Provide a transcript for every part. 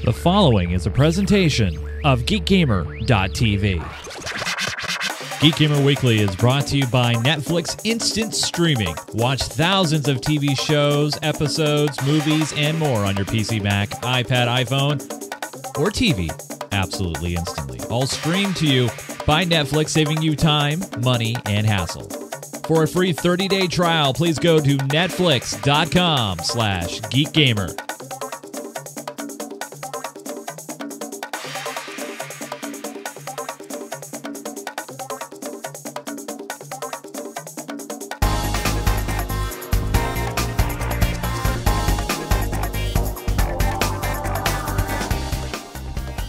The following is a presentation of GeekGamer.tv. Geek Gamer Weekly is brought to you by Netflix Instant Streaming. Watch thousands of TV shows, episodes, movies, and more on your PC, Mac, iPad, iPhone, or TV absolutely instantly. All streamed to you by Netflix, saving you time, money, and hassle. For a free 30-day trial, please go to netflix.com/geekgamer.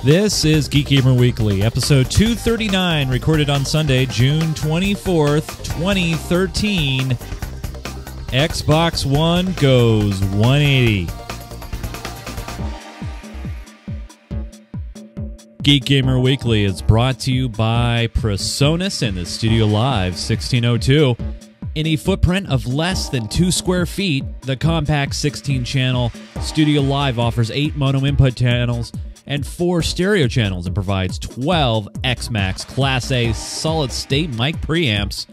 This is Geek Gamer Weekly, episode 239, recorded on Sunday, June 24th, 2013. Xbox One goes 180. Geek Gamer Weekly is brought to you by Presonus and the Studio Live 1602. In a footprint of less than 2 square feet, the compact 16-channel Studio Live offers 8 mono input channels and 4 stereo channels and provides 12 X-Max Class A solid-state mic preamps.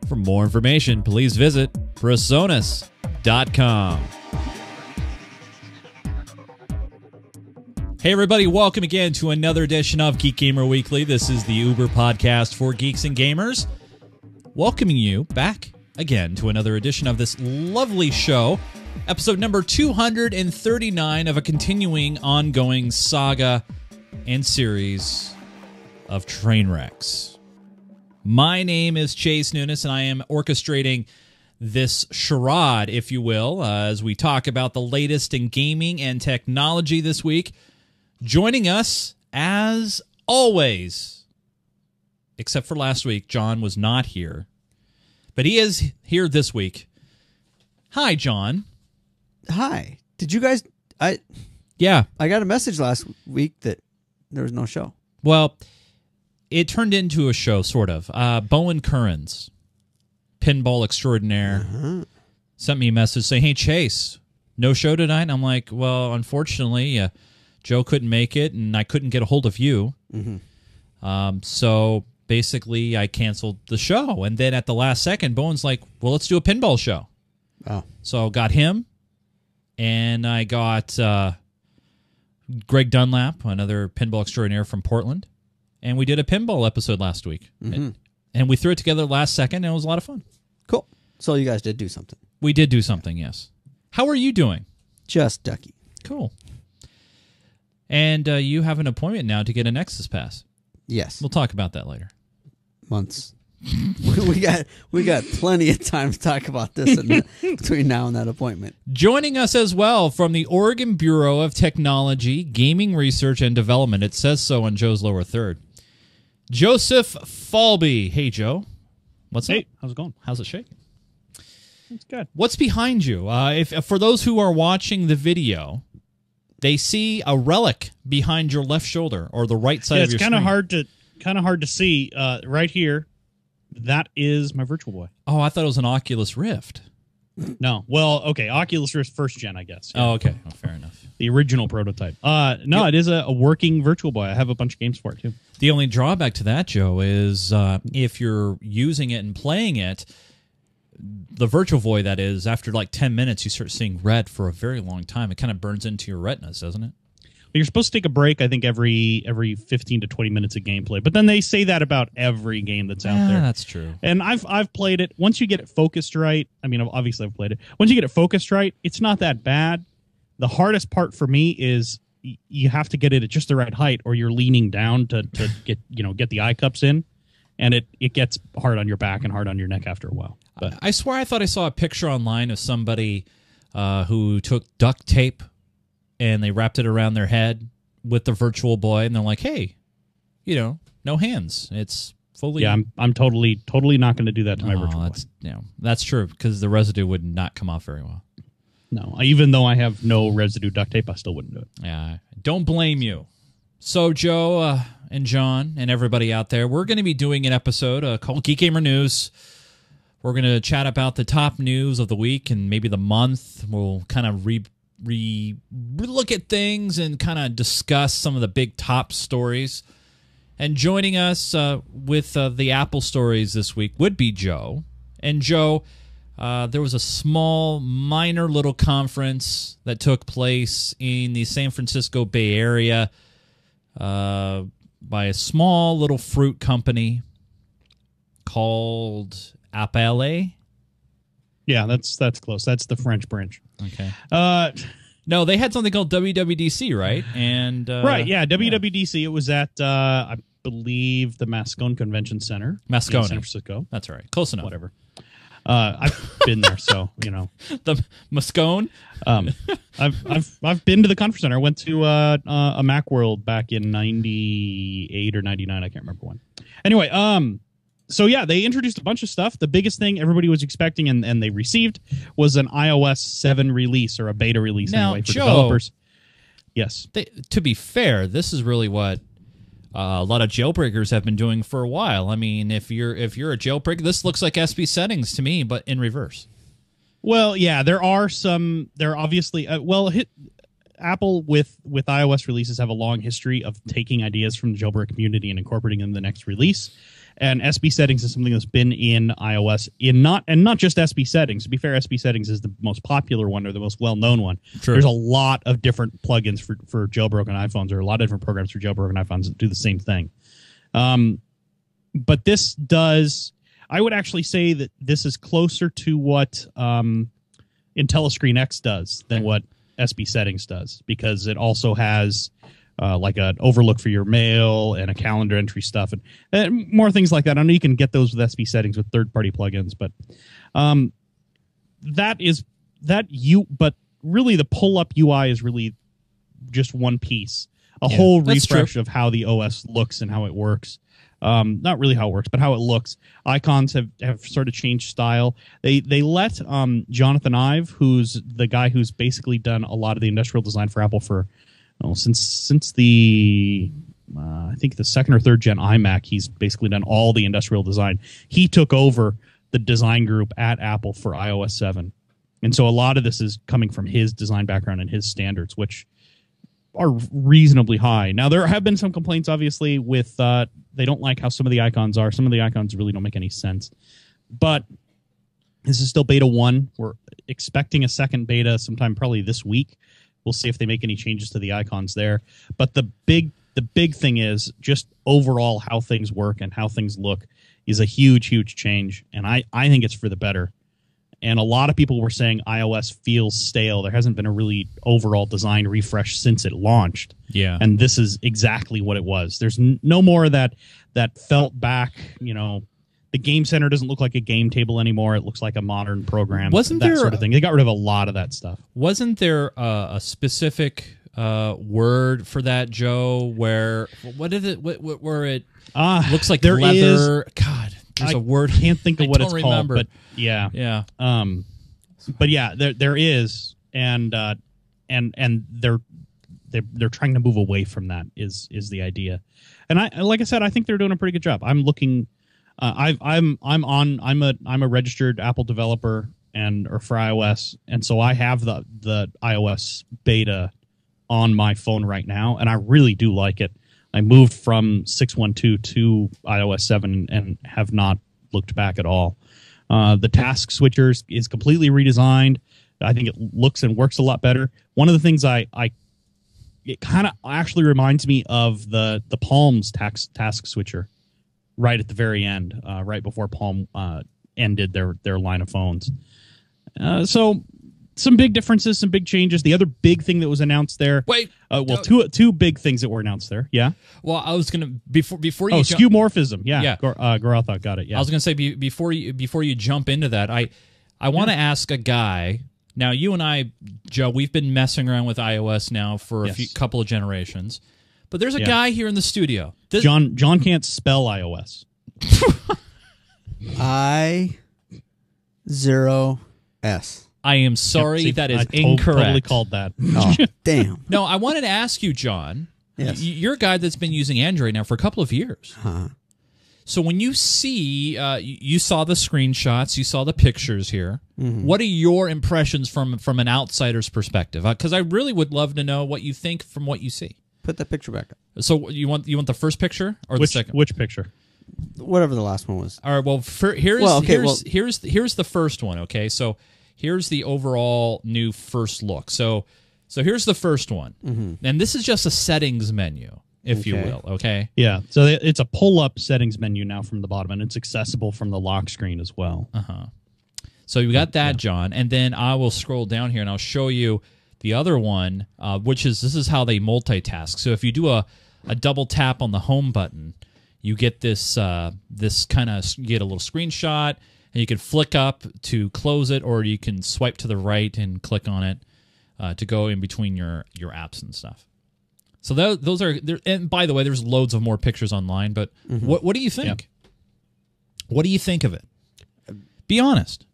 For more information, please visit Presonus.com. Hey everybody, welcome again to another edition of Geek Gamer Weekly. This is the Uber podcast for geeks and gamers. Welcoming you back again to another edition of this lovely show. Episode number 239 of a continuing, ongoing saga and series of train wrecks. My name is Chase Nunes, and I am orchestrating this charade, if you will, as we talk about the latest in gaming and technology this week. Joining us, as always, except for last week, John was not here, but he is here this week. Hi, John. Hi. Did you guys... Yeah. I got a message last week that there was no show. Well, it turned into a show, sort of. Bowen Currens, pinball extraordinaire, sent me a message saying, hey, Chase, no show tonight? I'm like, well, unfortunately, Joe couldn't make it, and I couldn't get a hold of you. So basically, I canceled the show. And then at the last second, Bowen's like, well, let's do a pinball show. Oh. So I got him. And I got Greg Dunlap, another pinball extraordinaire from Portland. And we did a pinball episode last week. And we threw it together last second, and it was a lot of fun. Cool. So you guys did do something. We did do something, yes. How are you doing? Just ducky. Cool. And you have an appointment now to get a Nexus Pass. Yes. We'll talk about that later. Months. we got plenty of time to talk about this between now and that appointment. Joining us as well from the Oregon Bureau of Technology, Gaming Research and Development. It says so on Joe's lower third. Joseph Falbey. Hey, Joe. What's up? Hey, how's it going? How's it shaking? It's good. What's behind you? If for those who are watching the video, they see a relic behind your left shoulder or the right side of your screen. It's kind of hard to see right here. That is my Virtual Boy. Oh, I thought it was an Oculus Rift. No. Well, okay. Oculus Rift first gen, I guess. Yeah. Oh, okay. Oh, fair enough. The original prototype. No, it is a working Virtual Boy. I have a bunch of games for it, too. The only drawback to that, Joe, is if you're using it and playing it, the Virtual Boy, that is, after like 10 minutes, you start seeing red for a very long time. It kind of burns into your retinas, doesn't it? You're supposed to take a break, I think, every 15 to 20 minutes of gameplay. But then they say that about every game that's out there. That's true. And I've played it. Once you get it focused right, I mean, obviously I've played it. Once you get it focused right, it's not that bad. The hardest part for me is you have to get it at just the right height, or you're leaning down to get the eye cups in, and it gets hard on your back and hard on your neck after a while. But I swear I thought I saw a picture online of somebody who took duct tape and they wrapped it around their head with the Virtual Boy, and they're like, hey, no hands. It's fully... Yeah, I'm totally not going to do that to my Virtual Boy. That's true, because the residue would not come off very well. No, even though I have no residue duct tape, I still wouldn't do it. Yeah, don't blame you. So, Joe and John and everybody out there, we're going to be doing an episode called Geek Gamer News. We're going to chat about the top news of the week and maybe the month. We'll kind of look at things and kind of discuss some of the big top stories. And joining us with the Apple stories this week would be Joe. And Joe, there was a small, minor little conference that took place in the San Francisco Bay Area by a small little fruit company called Apple. Yeah, that's close. That's the French branch. Okay. No, they had something called WWDC, right? And right, yeah, WWDC. It was at I believe the Moscone Convention Center, in San Francisco. That's right. Close enough. Whatever. I've been there, so you know the Moscone. I've been to the conference center. I went to a Macworld back in '98 or '99. I can't remember when. Anyway, so yeah, they introduced a bunch of stuff. The biggest thing everybody was expecting and they received was an iOS 7 release, or a beta release now, anyway, for Joe, developers. Yes. To be fair, this is really what a lot of jailbreakers have been doing for a while. I mean, if you're a jailbreaker, this looks like SB settings to me, but in reverse. Well, yeah, there are obviously Apple with iOS releases have a long history of taking ideas from the jailbreak community and incorporating them in the next release. And SB settings is something that's been in iOS not just SB settings. To be fair, SB settings is the most popular one, or the most well-known one. True. There's a lot of different plugins for jailbroken iPhones, or a lot of different programs for jailbroken iPhones that do the same thing. But this does, I would actually say that this is closer to what IntelliScreen X does than what SB settings does, because it also has like an overlook for your mail and a calendar entry stuff and more things like that. I know you can get those with SB settings with third-party plugins, but but really the pull-up UI is really just one piece, whole refresh of how the OS looks and how it works. Not really how it works, but how it looks. Icons have sort of changed style. They let Jonathan Ive, who's the guy who's basically done a lot of the industrial design for Apple for since the I think the second or third gen iMac. He's basically done all the industrial design. He took over the design group at Apple for iOS 7, and so a lot of this is coming from his design background and his standards, are reasonably high. Now, there have been some complaints, obviously, with they don't like how some of the icons are. Some of the icons really don't make any sense. But this is still beta 1. We're expecting a second beta sometime probably this week. We'll see if they make any changes to the icons there. But the big thing is just overall how things work and how things look is a huge, huge change. And I think it's for the better. And a lot of people were saying iOS feels stale. There hasn't been a really overall design refresh since it launched. Yeah. And this is exactly what it was. There's no more of that felt back, the Game Center doesn't look like a game table anymore. It looks like a modern program. Wasn't that there sort of thing? They got rid of a lot of that stuff. Wasn't there a specific word for that, Joe? Where where it looks like there leather? Is, God, there's a word. Can't think of what it's remember. called. But yeah. But yeah, there is, and they're trying to move away from that. Is the idea? And like I said, I think they're doing a pretty good job. I'm looking. I'm a registered Apple developer or for iOS, and so I have the iOS beta on my phone right now, and I really do like it. I moved from 6.1.2 to iOS 7 and have not looked back at all. The task switchers is completely redesigned. I think it looks and works a lot better. One of the things it kind of actually reminds me of the Palm's task switcher. Right at the very end, right before Palm ended their line of phones. So some big differences, some big changes. The other big thing that was announced there. Wait, two big things that were announced there. Yeah. Well, I was gonna before you. Skeuomorphism. Yeah. Gorotha got it. Yeah. I was gonna say before you jump into that, I want to ask a guy. Now, you and I, Joe, we've been messing around with iOS now for a couple of generations. But there's a guy here in the studio. John can't spell iOS. I0S. I am sorry, that is I incorrect. Totally called that. Oh, damn. No, I wanted to ask you, John. Yes. You're a guy that's been using Android now for a couple of years. Huh. So when you see, you saw the screenshots, you saw the pictures here. What are your impressions from an outsider's perspective? Because I really would love to know what you think from what you see. Put that picture back up. So you want the first picture or the second? Which picture? Whatever the last one was. All right. Well, here's the first one. Okay. So here's the overall new first look. So here's the first one, and this is just a settings menu, if you will. Okay. Yeah. So it's a pull-up settings menu now from the bottom, and it's accessible from the lock screen as well. So you got that, John, and then I will scroll down here and I'll show you the other one, which is this is how they multitask. So if you do a double tap on the home button, you get this this kind of, you get a little screenshot, and you can flick up to close it, or you can swipe to the right and click on it to go in between your apps and stuff. So those are, and by the way, there's loads of more pictures online. But what do you think? Yeah. What do you think of it? Be honest.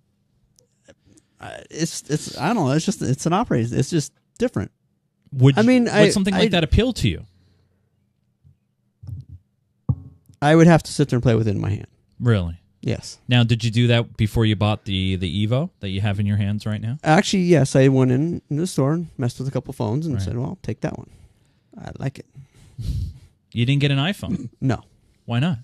It's I don't know. It's an operating. It's just different. Would something like that appeal to you? I would have to sit there and play with it in my hand. Really? Yes. Now, did you do that before you bought the Evo that you have in your hands right now? Actually, yes. I went in the store and messed with a couple phones and said, "Well, I'll take that one. I like it." You didn't get an iPhone? No. Why not?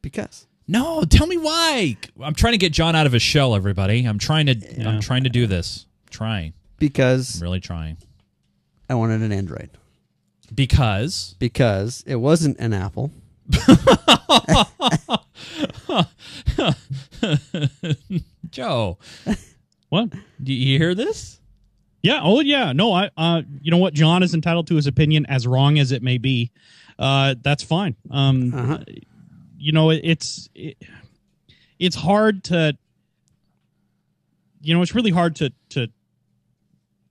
Because. No, tell me why. I'm trying to get John out of his shell, everybody. I'm trying to do this. Trying. Because. I'm really trying. I wanted an Android. Because? Because it wasn't an Apple. Joe. What? Do you hear this? Yeah. Oh, yeah. No, you know what? John is entitled to his opinion, as wrong as it may be. That's fine. You know, it's hard to, you know, it's really hard to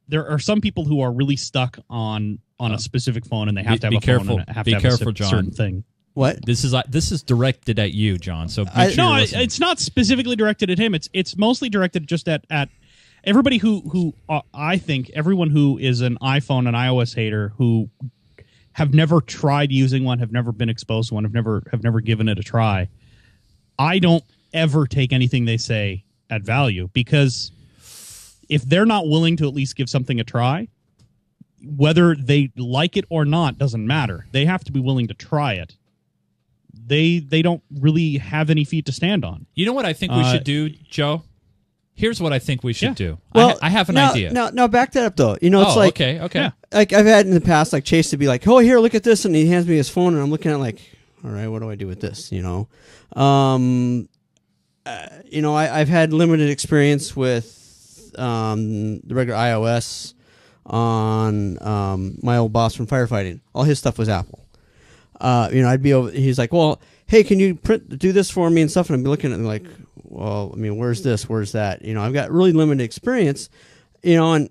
there are some people who are really stuck on a specific phone, and they have to have a phone and have to have a certain thing. What? This is directed at you, John. So it's not specifically directed at him. It's mostly directed just at everybody who I think everyone who is an iPhone and iOS hater who have never tried using one, have never been exposed to one, have never given it a try. I don't ever take anything they say at value, because if they're not willing to at least give something a try, whether they like it or not doesn't matter. They have to be willing to try it. They don't really have any feet to stand on. You know what I think we should do, Joe? Here's what I think we should do. Well, I have an idea. No, back that up though. You know, it's like okay. Yeah. Like I've had in the past, like Chase to be like, "Oh, here, look at this," and he hands me his phone, and I'm looking at it like, "All right, what do I do with this?" You know, I've had limited experience with the regular iOS on my old boss from firefighting. All his stuff was Apple. I'd be over. He's like, "Well, hey, can you do this for me and stuff?" And I'd be looking at it like, "Well, I mean, where's this? Where's that?" You know, I've got really limited experience. You know, and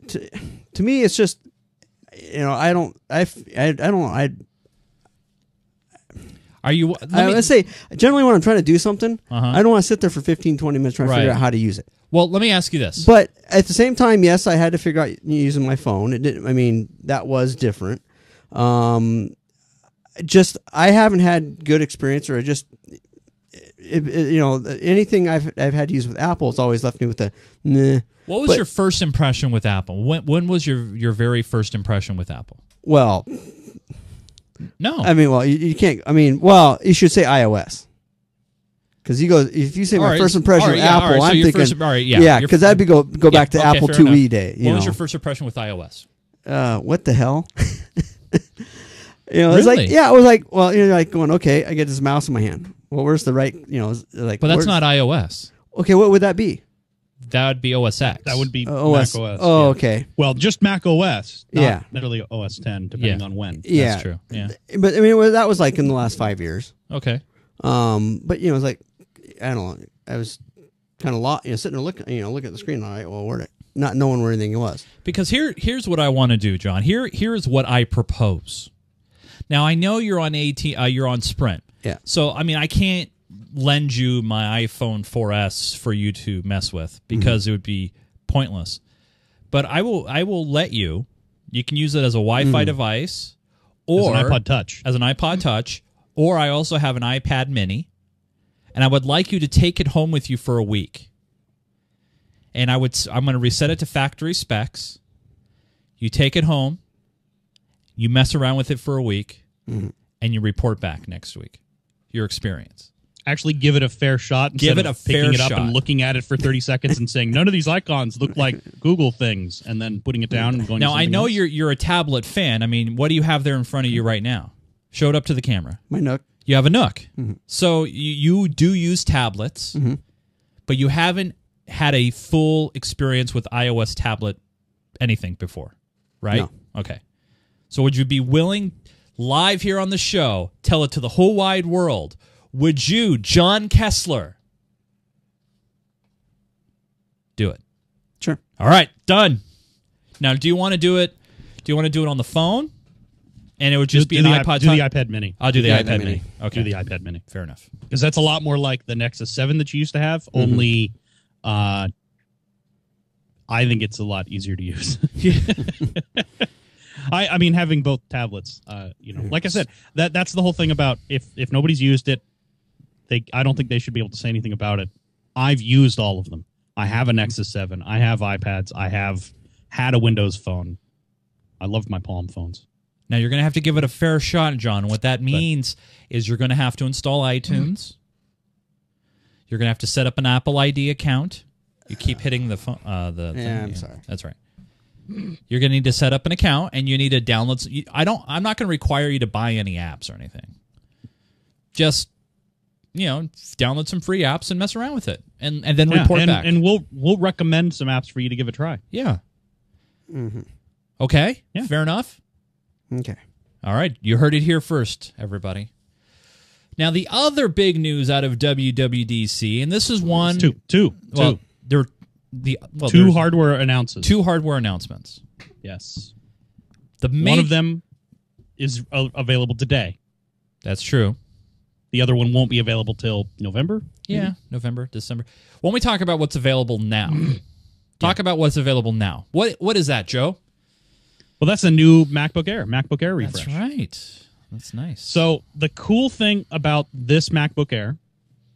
to me, it's just, you know, I don't. Let's say generally when I'm trying to do something, I don't want to sit there for 15, 20 minutes trying to figure out how to use it. Well, let me ask you this. But at the same time, yes, I had to figure out using my phone. It didn't. I mean, that was different. Just I haven't had good experience, or anything I've had to use with Apple, it's always left me with a nah. What was your first impression with Apple? When was your very first impression with Apple? Well, no. I mean, well, you can't. I mean, well, you should say iOS. Because if you say my first impression with Apple, I'm thinking, because that'd be go back to Apple IIe day. What was your first impression with iOS? What the hell? Really? It's like, I was like, well, you're like going, okay, I get this mouse in my hand. Well, where's the right, like. But that's not iOS. Okay, what would that be? That would be OS X. That would be OS. Mac OS. Oh, okay. Well, just Mac OS. Not really OS 10, depending on when. Yeah. That's true. Yeah. But I mean, that was like in the last 5 years. Okay. But it's like, I don't know. I was kind of lost, sitting there looking at the screen. All right, well, where'd it? Not knowing where anything was. Because here's what I want to do, John. Here's what I propose. Now I know you're on you're on Sprint. Yeah. So I mean, I can't lend you my iPhone 4S for you to mess with because it would be pointless. But I will let you. You can use it as a Wi-Fi device, or as an iPod Touch. Or I also have an iPad Mini, and I would like you to take it home with you for a week. And I'm going to reset it to factory specs. You take it home, you mess around with it for a week, and you report back next week your experience. Actually give it a fair shot instead of picking it up and looking at it for 30 seconds and saying, none of these icons look like Google things, and then putting it down and going Now, to I know else. you're a tablet fan. I mean, what do you have there in front of you right now? Show it up to the camera. My Nook. You have a Nook. So you do use tablets, but you haven't had a full experience with iOS tablet anything before, right? No. Okay. So would you be willing, live here on the show, tell it to the whole wide world, would you, John Kessler, do it? Sure. All right, done. Now, do you want to do it? Do you want to do it on the phone? And it would just be an iPod. Do the iPad Mini. I'll do the iPad Mini. Okay. Do the iPad Mini. Fair enough. Because that's a lot more like the Nexus 7 that you used to have. Only, I think it's a lot easier to use. I mean, having both tablets. Like I said, that's the whole thing about if nobody's used it, I don't think they should be able to say anything about it. I've used all of them. I have a Nexus 7. I have iPads. I have had a Windows phone. I love my Palm phones. Now, you're going to have to give it a fair shot, John. What that means is you're going to have to install iTunes. You're going to have to set up an Apple ID account. You keep hitting the phone. I'm sorry. That's right. You're going to need to set up an account, and you need to download. I'm not going to require you to buy any apps or anything. Just download some free apps and mess around with it, and then report back. And we'll recommend some apps for you to give a try. Yeah. Okay. Yeah. Fair enough. Okay. All right. You heard it here first, everybody. Now, the other big news out of WWDC, and this is one... Two. Well, there two hardware announcements. Two hardware announcements. Yes. One of them is available today. That's true. The other one won't be available till November? Yeah, November, December. When we talk about what's available now, talk about what's available now. What is that, Joe? Well, that's a new MacBook Air refresh. That's right. That's nice. So the cool thing about this MacBook Air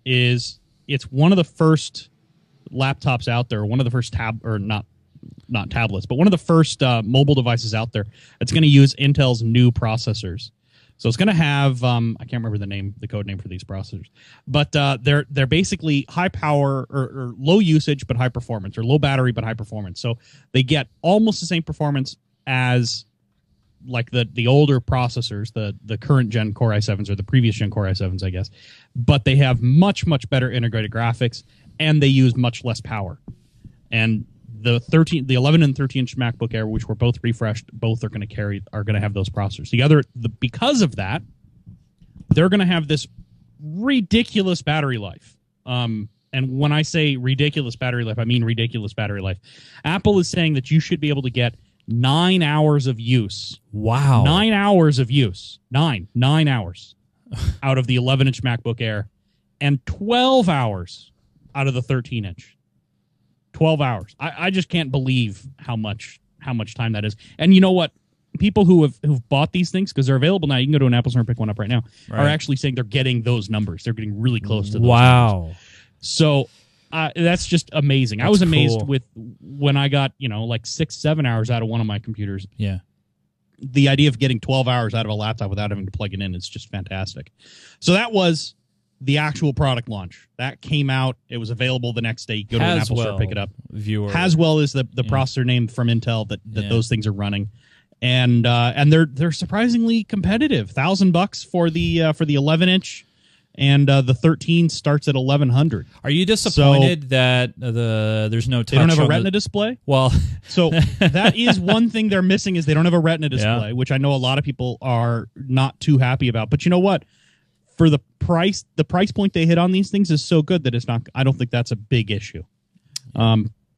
is it's one of the first laptops out there, one of the first not tablets, but one of the first mobile devices out there that's going to use Intel's new processors. So it's going to have I can't remember the code name for these processors, but they're basically high power or low usage but high performance, or low battery but high performance. So they get almost the same performance as like the older processors, the current gen Core i7s or the previous gen Core i7s, I guess, but they have much better integrated graphics and they use much less power. And the 11 and 13-inch MacBook Air, which were both refreshed, both are going to have those processors. Because of that, they're going to have this ridiculous battery life. And when I say ridiculous battery life, I mean ridiculous battery life. Apple is saying that you should be able to get 9 hours of use. Wow. 9 hours of use. 9 hours out of the 11-inch MacBook Air, and 12 hours out of the 13-inch. 12 hours. I just can't believe how much time that is. And you know what? People who've bought these things, because they're available now, you can go to an Apple store and pick one up right now, are actually saying they're getting those numbers. They're getting really close to those numbers. So that's just amazing. That's I was amazed with when I got, like 6-7 hours out of one of my computers. Yeah. The idea of getting 12 hours out of a laptop without having to plug it in is just fantastic. So that was the actual product launch. That came out. It was available the next day. You go to an Apple store, pick it up. Haswell is the processor name from Intel that those things are running. And they're surprisingly competitive. $1,000 for the 11-inch. And the 13 starts at 1,100. Are you disappointed that there's no touch? They don't have a Retina display? Well, so that is one thing they're missing, is they don't have a Retina display, which I know a lot of people are not too happy about. But you know what? For the price point they hit on these things is so good that it's not. I don't think that's a big issue.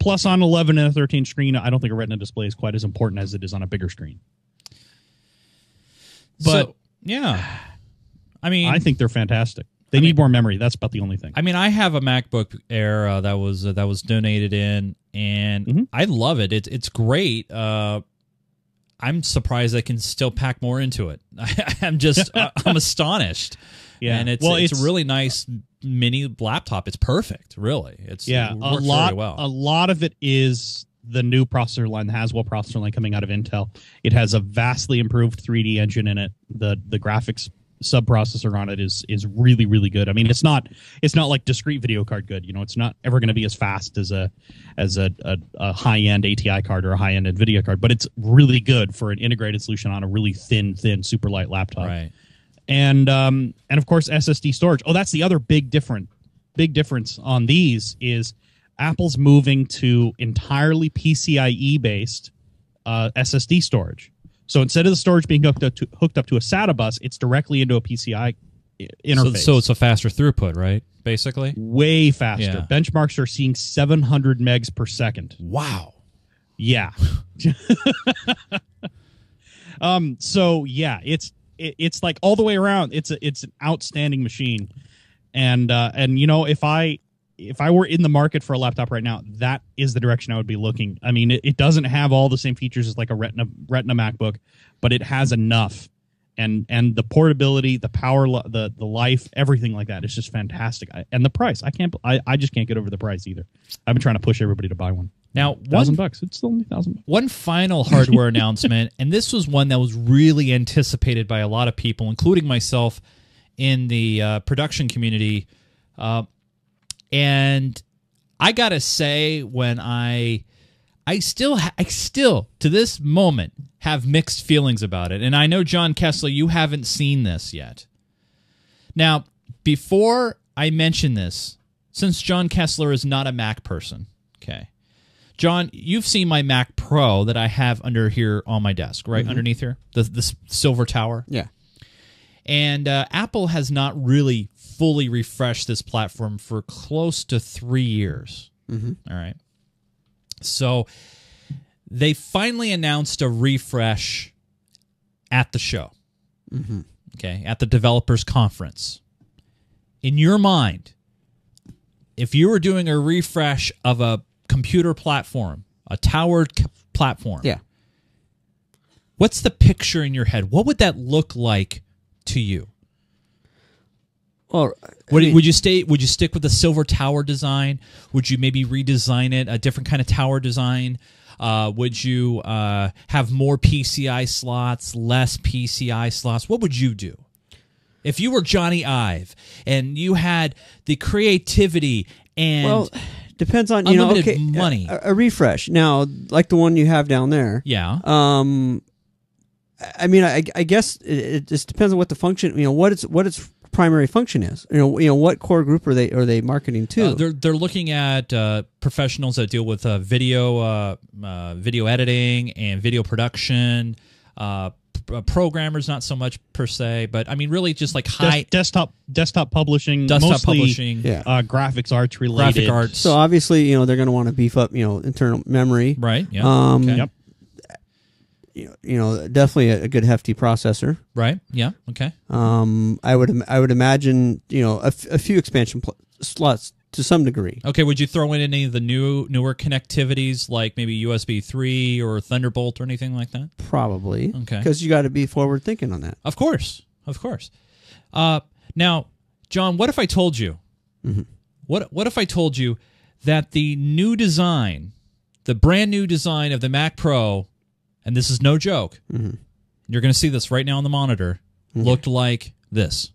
Plus, on 11 and a 13 screen, I don't think a Retina display is quite as important as it is on a bigger screen. But I mean, I think they're fantastic. They need more memory. That's about the only thing. I mean, I have a MacBook Air that was donated in, and I love it. It's great. I'm surprised I can still pack more into it. I'm astonished. Yeah, and it's a really nice mini laptop. It's perfect, really. It works very well. A lot of it is the new processor line, the Haswell processor line coming out of Intel. It has a vastly improved 3D engine in it. The graphics sub-processor on it is really, really good. I mean, it's not like discrete video card good. You know, it's not ever going to be as fast as a high-end ATI card or a high-end Nvidia card, but it's really good for an integrated solution on a really thin, super light laptop. Right. And of course SSD storage. Oh, that's the other big difference on these is Apple's moving to entirely PCIe based SSD storage. So instead of the storage being hooked up to a SATA bus, it's directly into a PCI interface. So it's a faster throughput, right? Basically, way faster. Yeah. Benchmarks are seeing 700 megs per second. Wow. Yeah. So yeah, it's like all the way around. It's an outstanding machine, and you know, if I were in the market for a laptop right now, that is the direction I would be looking. I mean, it doesn't have all the same features as like a Retina MacBook, but it has enough, and the portability, the power, the life, everything like that is just fantastic. And the price, I just can't get over the price either. I've been trying to push everybody to buy one. Now, $1,000. It's still only $1,000. One final hardware announcement, and this was one that was really anticipated by a lot of people, including myself in the production community. And I gotta say, when I still to this moment have mixed feelings about it. And I know, John Kessler, you haven't seen this yet. Now, before I mention this, since John Kessler is not a Mac person, okay, John, you've seen my Mac Pro that I have under here on my desk, right? Underneath here, the silver tower. Yeah. And Apple has not really fully refreshed this platform for close to 3 years. All right. So they finally announced a refresh at the show. Okay, at the developers conference. In your mind, if you were doing a refresh of a computer platform, a towered platform, yeah, what's the picture in your head? What would that look like to you? Well, would you stick with the silver tower design? Would you maybe redesign it, a different kind of tower design? Would you have more PCI slots, less PCI slots? What would you do if you were Johnny Ive and you had the creativity and depends on unlimited money? A refresh now, like the one you have down there. Yeah. I mean, I guess it just depends on what the function. What its primary function is. What core group are they marketing to? They're looking at professionals that deal with video editing and video production. Programmers, not so much per se, but I mean, really just like desktop publishing, graphics arts related. Graphic arts. So obviously, they're going to want to beef up, internal memory. Right. Yeah. Yep. Definitely a good hefty processor. Right. Yeah. Okay. I would imagine, a few expansion slots to some degree. Okay. Would you throw in any of the newer connectivities, like maybe USB 3 or Thunderbolt or anything like that? Probably. Okay. Because you got to be forward thinking on that. Of course. Now, John, what if I told you? What if I told you that the new design, the brand new design of the Mac Pro, and this is no joke, you're going to see this right now on the monitor, looked like this.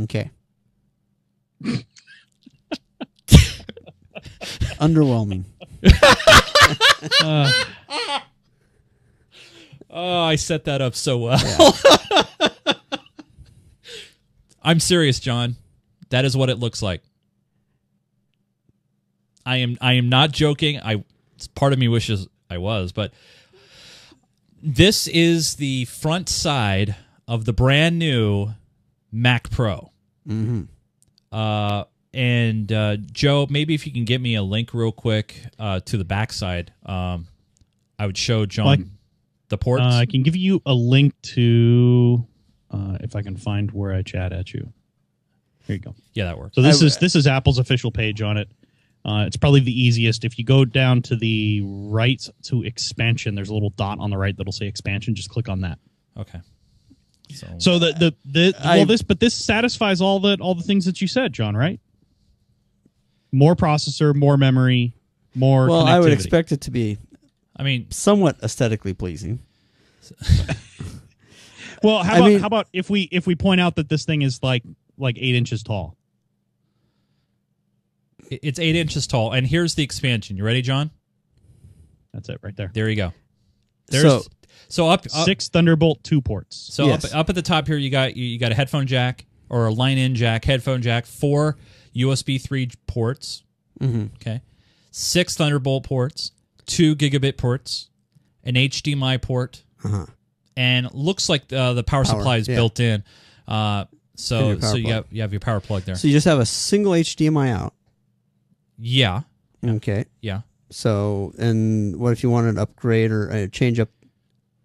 Okay. Underwhelming. Oh, I set that up so well. Yeah. I'm serious, John. That is what it looks like. I am not joking. Part of me wishes I was, but this is the front side of the brand new Mac Pro. And Joe, maybe if you can get me a link real quick to the backside, I would show John the ports. I can give you a link to if I can find where I chat at you. Here you go. Yeah, that works. So this is Apple's official page on it. It's probably the easiest. If you go down to the right to expansion, there's a little dot on the right that'll say expansion. Just click on that. Okay. So this satisfies all the things that you said, John, right? More processor, more memory, more Well, connectivity. I would expect it to be, I mean, somewhat aesthetically pleasing. Well, how about if we point out that this thing is like 8 inches tall? it's 8 inches tall, and here's the expansion. You ready, John? That's it right there. There you go. There's so up 6 Thunderbolt 2 ports. So yes. up at the top here, you got a headphone jack or a line-in jack, headphone jack, 4 USB 3 ports. Mm-hmm. Okay, 6 Thunderbolt ports, 2 gigabit ports, an HDMI port, and looks like the power supply is built in. So you have your power plug there. So you just have a single HDMI out. Yeah. Okay. Yeah. So, and what if you wanted to upgrade or change up,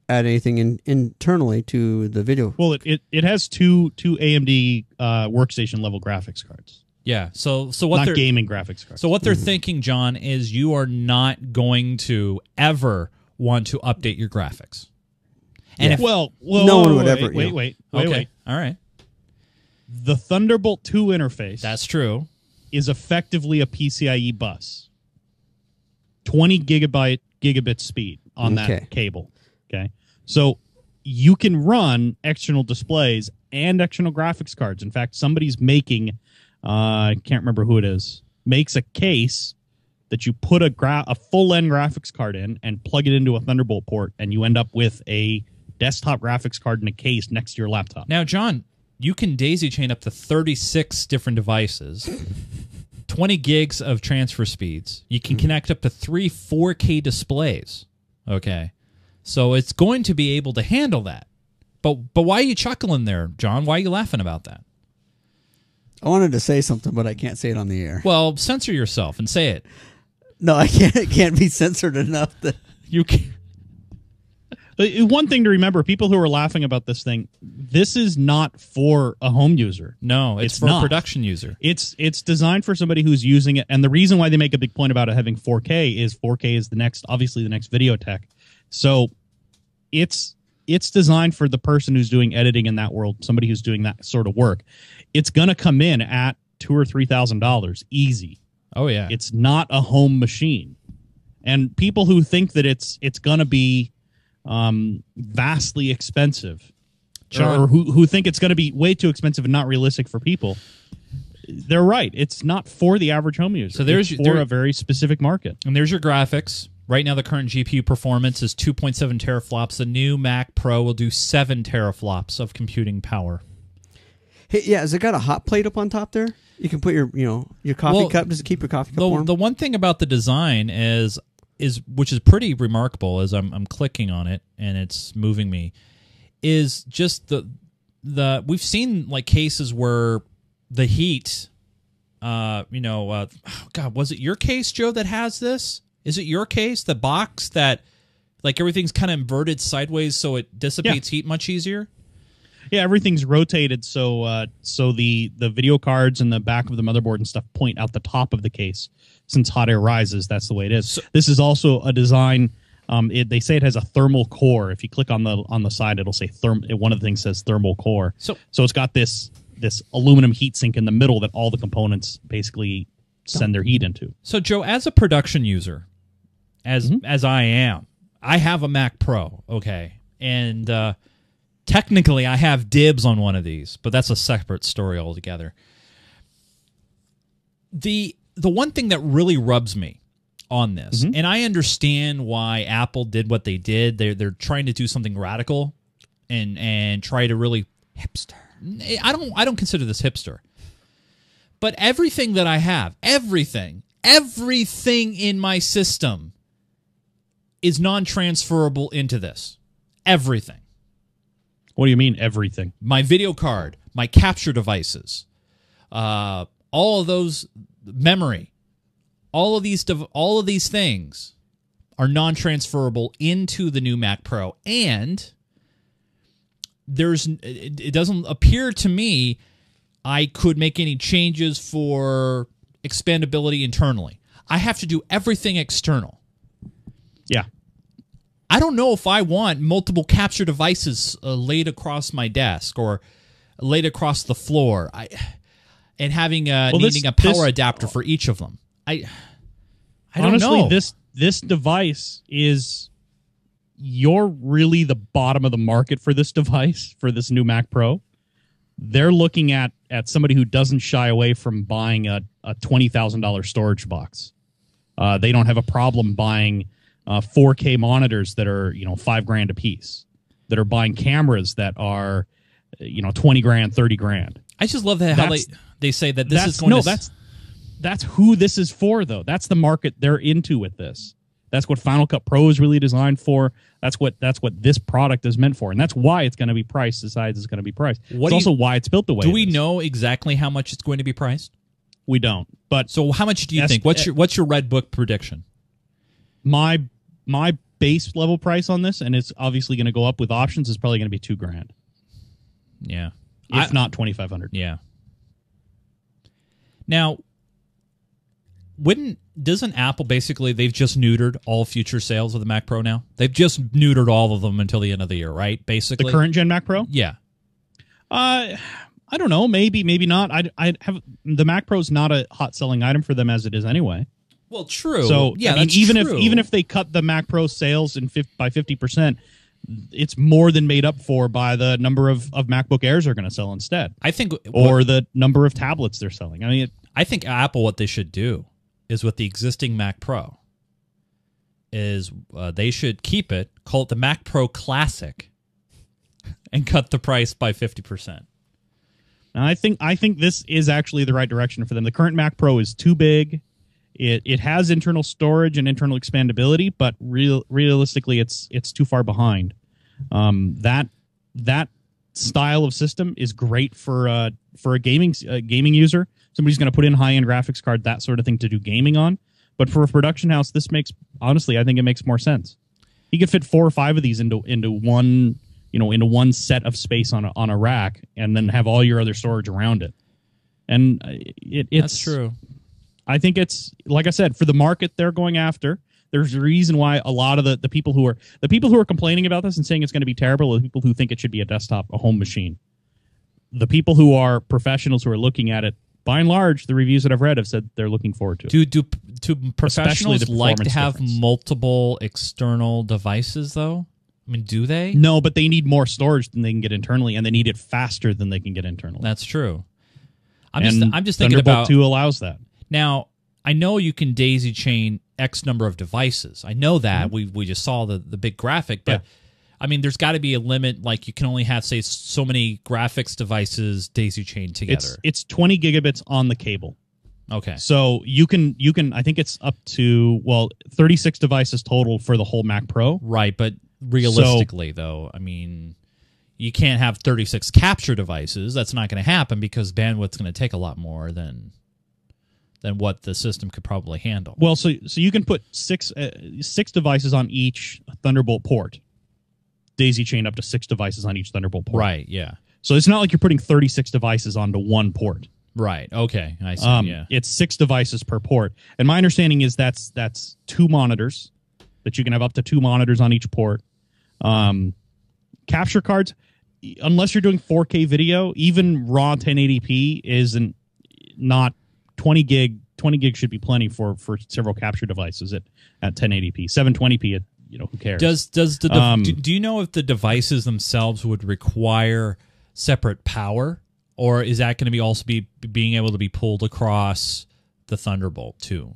add anything internally to the video? Well, it has two AMD workstation level graphics cards. Yeah. So what not gaming graphics cards. So what they're thinking, John, is you are not going to ever want to update your graphics. And if no one would ever. Wait. All right. The Thunderbolt 2 interface. That's true. Is effectively a PCIe bus. 20 gigabit speed on that cable. Okay. So you can run external displays and external graphics cards. In fact, somebody's making, I can't remember who it is, makes a case that you put a full-end graphics card in and plug it into a Thunderbolt port, and you end up with a desktop graphics card in a case next to your laptop. Now, John, you can daisy chain up to 36 different devices. 20 gigs of transfer speeds. You can connect up to 3 4K displays. Okay. So it's going to be able to handle that. But why are you chuckling there, John? Why are you laughing about that? I wanted to say something, but I can't say it on the air. Well, censor yourself and say it. No, I can't. It can't be censored enough. That you can. One thing to remember, people who are laughing about this thing, this is not for a home user. No, it's for a production user. It's designed for somebody who's using it, and the reason why they make a big point about it having 4K is 4K is obviously the next video tech. So it's designed for the person who's doing editing in that world, somebody who's doing that sort of work. It's going to come in at $2,000 or $3,000 easy. Oh yeah, it's not a home machine, and people who think that it's going to be vastly expensive, John, or who think it's going to be way too expensive and not realistic for people, they're right. It's not for the average home user. So it's for a very specific market. And there's your graphics. Right now, the current GPU performance is 2.7 teraflops. The new Mac Pro will do 7 teraflops of computing power. Hey, yeah, has it got a hot plate up on top there? You can put your coffee cup. Does it keep your coffee cup warm? The one thing about the design is which is pretty remarkable, as I'm clicking on it and it's moving me, is just the we've seen like cases where the heat, God, was it your case, Joe, that has this? Is it your case, the box that like everything's kind of inverted sideways so it dissipates heat much easier? Yeah, everything's rotated so the video cards and the back of the motherboard and stuff point out the top of the case. Since hot air rises, that's the way it is. So, this is also a design. They say it has a thermal core. If you click on the side, it'll say one of the things says thermal core. So it's got this aluminum heatsink in the middle that all the components basically send their heat into. So Joe, as a production user, as I am, I have a Mac Pro, okay, and technically I have dibs on one of these, but that's a separate story altogether. The one thing that really rubs me on this, and I understand why Apple did what they did. They're trying to do something radical and try to really hipster. I don't consider this hipster. But everything that I have, everything in my system is non-transferable into this. Everything. What do you mean everything? My video card, my capture devices, all of those, memory, all of these things are non-transferable into the new Mac Pro, and it doesn't appear to me I could make any changes for expandability internally. I have to do everything external. Yeah. I don't know if I want multiple capture devices laid across my desk or laid across the floor. And having needing a power adapter for each of them. I don't know. Honestly, this device is, you're really the bottom of the market for this device, for this new Mac Pro. They're looking at somebody who doesn't shy away from buying a $20,000 storage box. They don't have a problem buying 4K monitors that are $5,000 a piece. That are buying cameras that are $20,000, $30,000. I just love that how they say that this is going to... That's who this is for, though. That's the market they're into with this. That's what Final Cut Pro is really designed for. That's what this product is meant for, and that's why it's going to be priced the size it's going to be priced. It's also why it's built the way. Do we know exactly how much it's going to be priced? We don't. But so, how much do you think? What's your Red Book prediction? My base level price on this, and it's obviously going to go up with options, is probably going to be $2,000. Yeah, if not $2,500. Yeah. Now, doesn't Apple basically, they've just neutered all future sales of the Mac Pro now? They've just neutered all of them until the end of the year, right? Basically, the current gen Mac Pro. Yeah. I don't know. Maybe not. I have the Mac Pro is not a hot selling item for them as it is anyway. Well, true. So yeah, I mean, even if they cut the Mac Pro sales by 50%, it's more than made up for by the number of MacBook Airs they're going to sell instead. I think, or the number of tablets they're selling. I mean, I think Apple, what they should do is with the existing Mac Pro is they should keep it, call it the Mac Pro Classic, and cut the price by 50%. And I think this is actually the right direction for them. The current Mac Pro is too big. It has internal storage and internal expandability, but realistically, it's too far behind. That style of system is great for a gaming user. Somebody's going to put in high-end graphics card, that sort of thing, to do gaming on. But for a production house, this makes, honestly, I think it makes more sense. You could fit 4 or 5 of these into one, into one set of space on a rack, and then have all your other storage around it. And it's that's true. I think it's, like I said, for the market they're going after. There's a reason why a lot of the people who are complaining about this and saying it's going to be terrible are the people who think it should be a desktop, a home machine. The people who are professionals who are looking at it, by and large, the reviews that I've read have said they're looking forward to it. Do professionals like to have multiple external devices, though? I mean, do they? No, but they need more storage than they can get internally, and they need it faster than they can get internally. That's true. I'm just thinking Thunderbolt about 2 allows that. Now, I know you can daisy chain X number of devices. I know that. We just saw the big graphic, but I mean, there's got to be a limit. Like, you can only have, say, so many graphics devices daisy chained together. It's 20 gigabits on the cable. Okay. So you can. I think it's up to 36 devices total for the whole Mac Pro. Right, but realistically, though, I mean, you can't have 36 capture devices. That's not going to happen because bandwidth's going to take a lot more than what the system could probably handle. Well, so you can put six devices on each Thunderbolt port. Daisy chain up to 6 devices on each Thunderbolt port. Right, yeah. So it's not like you're putting 36 devices onto one port. Right, okay. I see, yeah. It's 6 devices per port. And my understanding is that's 2 monitors, that you can have up to 2 monitors on each port. Capture cards, unless you're doing 4K video, even raw 1080p isn't not 20 gig. 20 gig should be plenty for several capture devices at 1080p. 720p, who cares? Do you know if the devices themselves would require separate power, or is that going to be also being able to be pulled across the Thunderbolt too?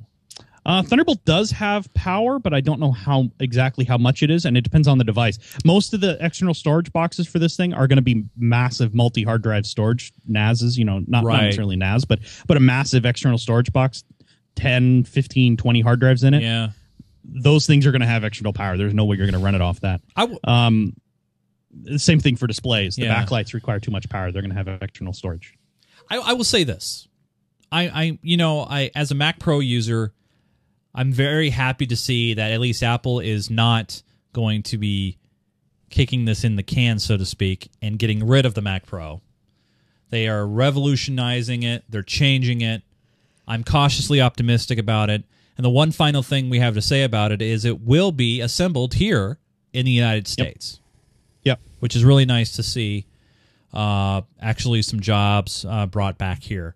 Thunderbolt does have power, but I don't know exactly how much it is, and it depends on the device. Most of the external storage boxes for this thing are going to be massive multi-hard drive storage NASs, not necessarily NAS, but a massive external storage box, 10, 15, 20 hard drives in it. Yeah. Those things are going to have external power. There's no way you're going to run it off that. The same thing for displays. The backlights require too much power. They're going to have external storage. I will say this. I as a Mac Pro user, I'm very happy to see that at least Apple is not going to be kicking this in the can, so to speak, and getting rid of the Mac Pro. They are revolutionizing it. They're changing it. I'm cautiously optimistic about it. And the one final thing we have to say about it is it will be assembled here in the United States. Yep. Which is really nice to see. Actually, some jobs brought back here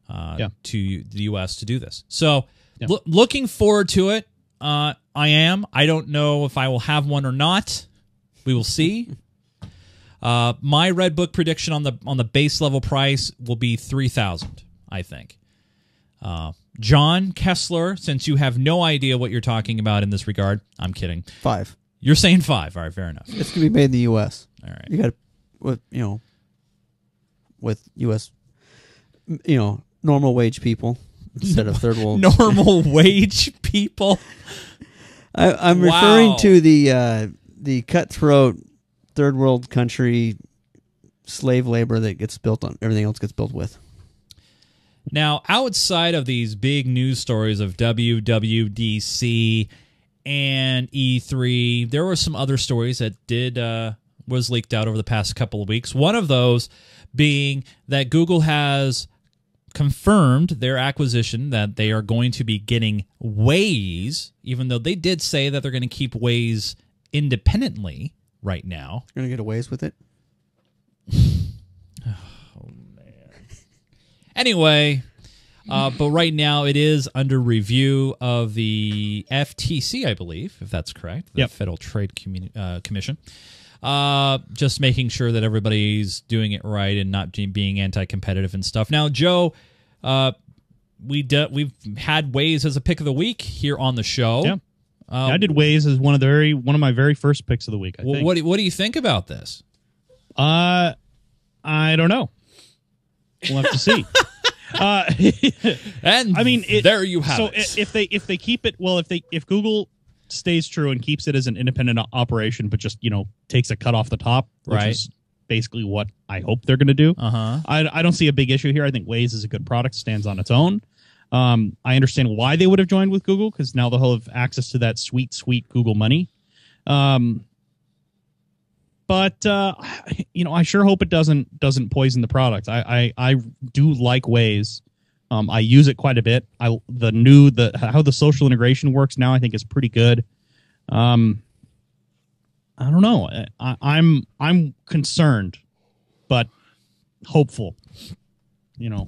to the U.S. to do this. So, looking forward to it. I am. I don't know if I will have one or not. We will see. My Red Book prediction on the base level price will be $3,000. I think. John Kessler, since you have no idea what you're talking about in this regard, I'm kidding. 5. You're saying 5. All right, fair enough. It's gonna be made in the U.S. All right. You got with U.S. Normal wage people instead of third world. Normal wage people. I'm referring to the cutthroat third world country slave labor that gets built on everything else gets built with. Now, outside of these big news stories of WWDC and E3, there were some other stories that was leaked out over the past couple of weeks. One of those being that Google has confirmed their acquisition, that they are going to be getting Waze, even though they did say that they're going to keep Waze independently right now. You're going to get a Waze with it? Oh, man. Anyway, but right now it is under review of the FTC, I believe, if that's correct, the Federal Trade Commission. Just making sure that everybody's doing it right and not being anti-competitive and stuff. Now, Joe, we've had Waze as a pick of the week here on the show. Yeah, I did Waze as one of my very first picks of the week. I think. What do you think about this? I don't know. We'll have to see. And I mean, there you have it. So if they keep it, well, if Google stays true and keeps it as an independent operation, but just takes a cut off the top, which is basically what I hope they're going to do. I don't see a big issue here. I think Waze is a good product, stands on its own. I understand why they would have joined with Google, because now they'll have access to that sweet Google money. But I sure hope it doesn't poison the product. I do like Waze. I use it quite a bit. How the social integration works now, I think, is pretty good. I don't know. I'm concerned, but hopeful.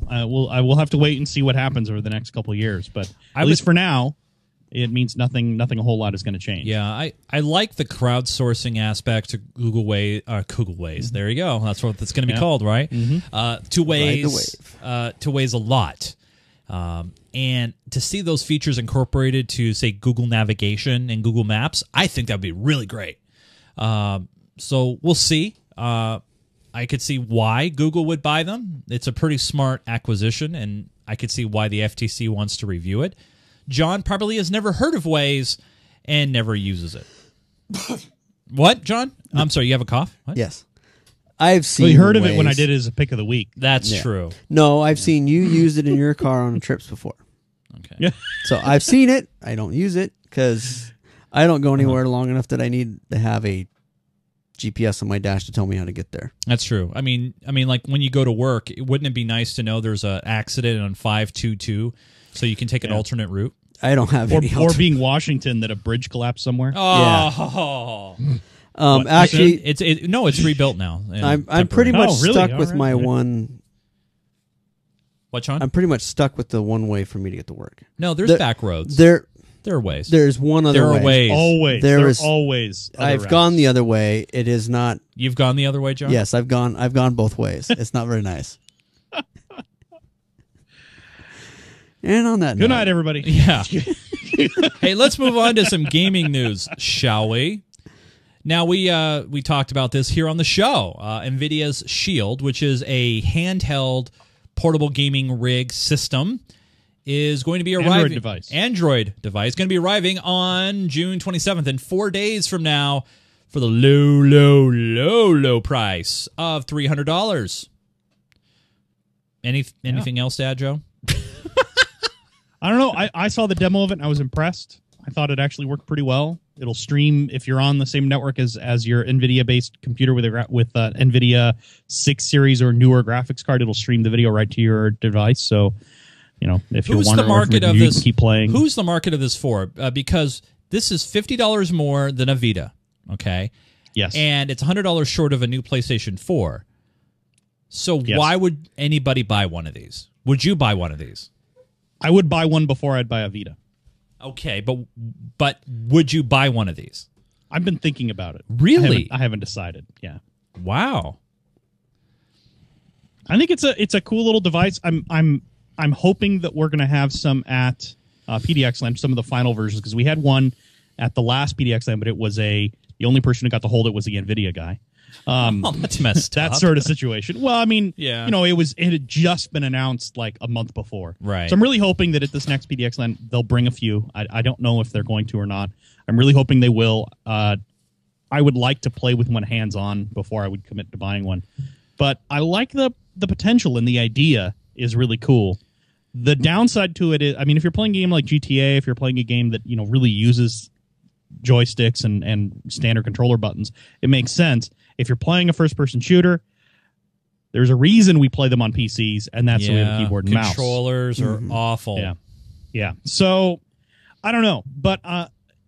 I will have to wait and see what happens over the next couple of years. But at least for now, it means nothing a whole lot is going to change. Yeah, I like the crowdsourcing aspect to Google Waze. There you go. That's what it's going to be called, right? To Waze a lot. And to see those features incorporated to, say, Google Navigation and Google Maps, I think that would be really great. So we'll see. I could see why Google would buy them. It's a pretty smart acquisition, and I could see why the FTC wants to review it. John probably has never heard of Waze and never uses it. What, John? I'm sorry, you have a cough? What? Yes. I've seen you heard of Waze. it when I did it as a pick of the week. That's true. No, I've seen you use it in your car on trips before. Okay. Yeah. So I've seen it. I don't use it because I don't go anywhere long enough that I need to have a GPS on my dash to tell me how to get there. That's true. I mean, like when you go to work, wouldn't it be nice to know there's an accident on 522 so you can take an alternate route? I don't have any. Or being Washington, that a bridge collapsed somewhere. Oh. Yeah. Actually, it's rebuilt now. I'm pretty much stuck with my one. What, Sean? I'm pretty much stuck with the one way for me to get to work. No, there's back roads. There are ways. There's one other way. There are ways. Always. There is always. I've gone the other way. It is not. You've gone the other way, John? Yes, I've gone both ways. It's not very nice. And on that Good night, everybody. Yeah. Hey, let's move on to some gaming news, shall we? Now, we talked about this here on the show. Nvidia's Shield, which is a handheld portable gaming rig system, is going to be arriving. Android device going to be arriving on June 27th, in 4 days from now, for the low price of $300. Anything else to add, Joe? I don't know. I saw the demo of it and I was impressed. I thought it actually worked pretty well. It'll stream if you're on the same network as your NVIDIA-based computer with NVIDIA 6 series or newer graphics card. It'll stream the video right to your device. So, if you're wondering if you can keep playing. Who's the market of this for? Because this is $50 more than a Vita. Okay. Yes. And it's $100 short of a new PlayStation 4. So why would anybody buy one of these? Would you buy one of these? I would buy one before I'd buy a Vita. Okay, but would you buy one of these? I've been thinking about it. Really? I haven't decided. Yeah. Wow. I think it's a cool little device. I'm hoping that we're going to have some at PDX Land, some of the final versions, because we had one at the last PDX Land, but it was the only person who got to hold it was the Nvidia guy. That's messed up. That sort of situation. Well, I mean, yeah. It had just been announced like a month before. Right. So I'm really hoping that at this next PDX Land, they'll bring a few. I don't know if they're going to or not. I'm really hoping they will. I would like to play with one hands-on before I would commit to buying one. But I like the potential, and the idea is really cool. The downside to it is, I mean, if you're playing a game like GTA, if you're playing a game that really uses joysticks and standard controller buttons, it makes sense. If you're playing a first-person shooter, there's a reason we play them on PCs, and that's so we have a keyboard and mouse. Controllers are awful. Yeah. So, I don't know, but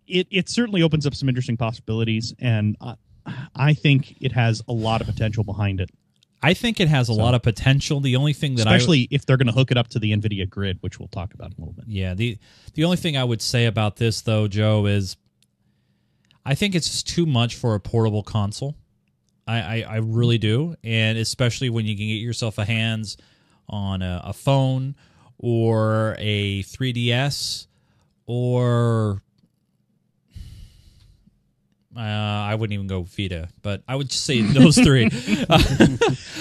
it certainly opens up some interesting possibilities, and I think it has a lot of potential behind it. I think it has a lot of potential. The only thing that especially if they're going to hook it up to the NVIDIA grid, which we'll talk about in a little bit. Yeah, the only thing I would say about this, though, Joe, is I think it's just too much for a portable console. I really do, and especially when you can get yourself a hands on a phone or a 3DS or I wouldn't even go Vita, but I would just say those three.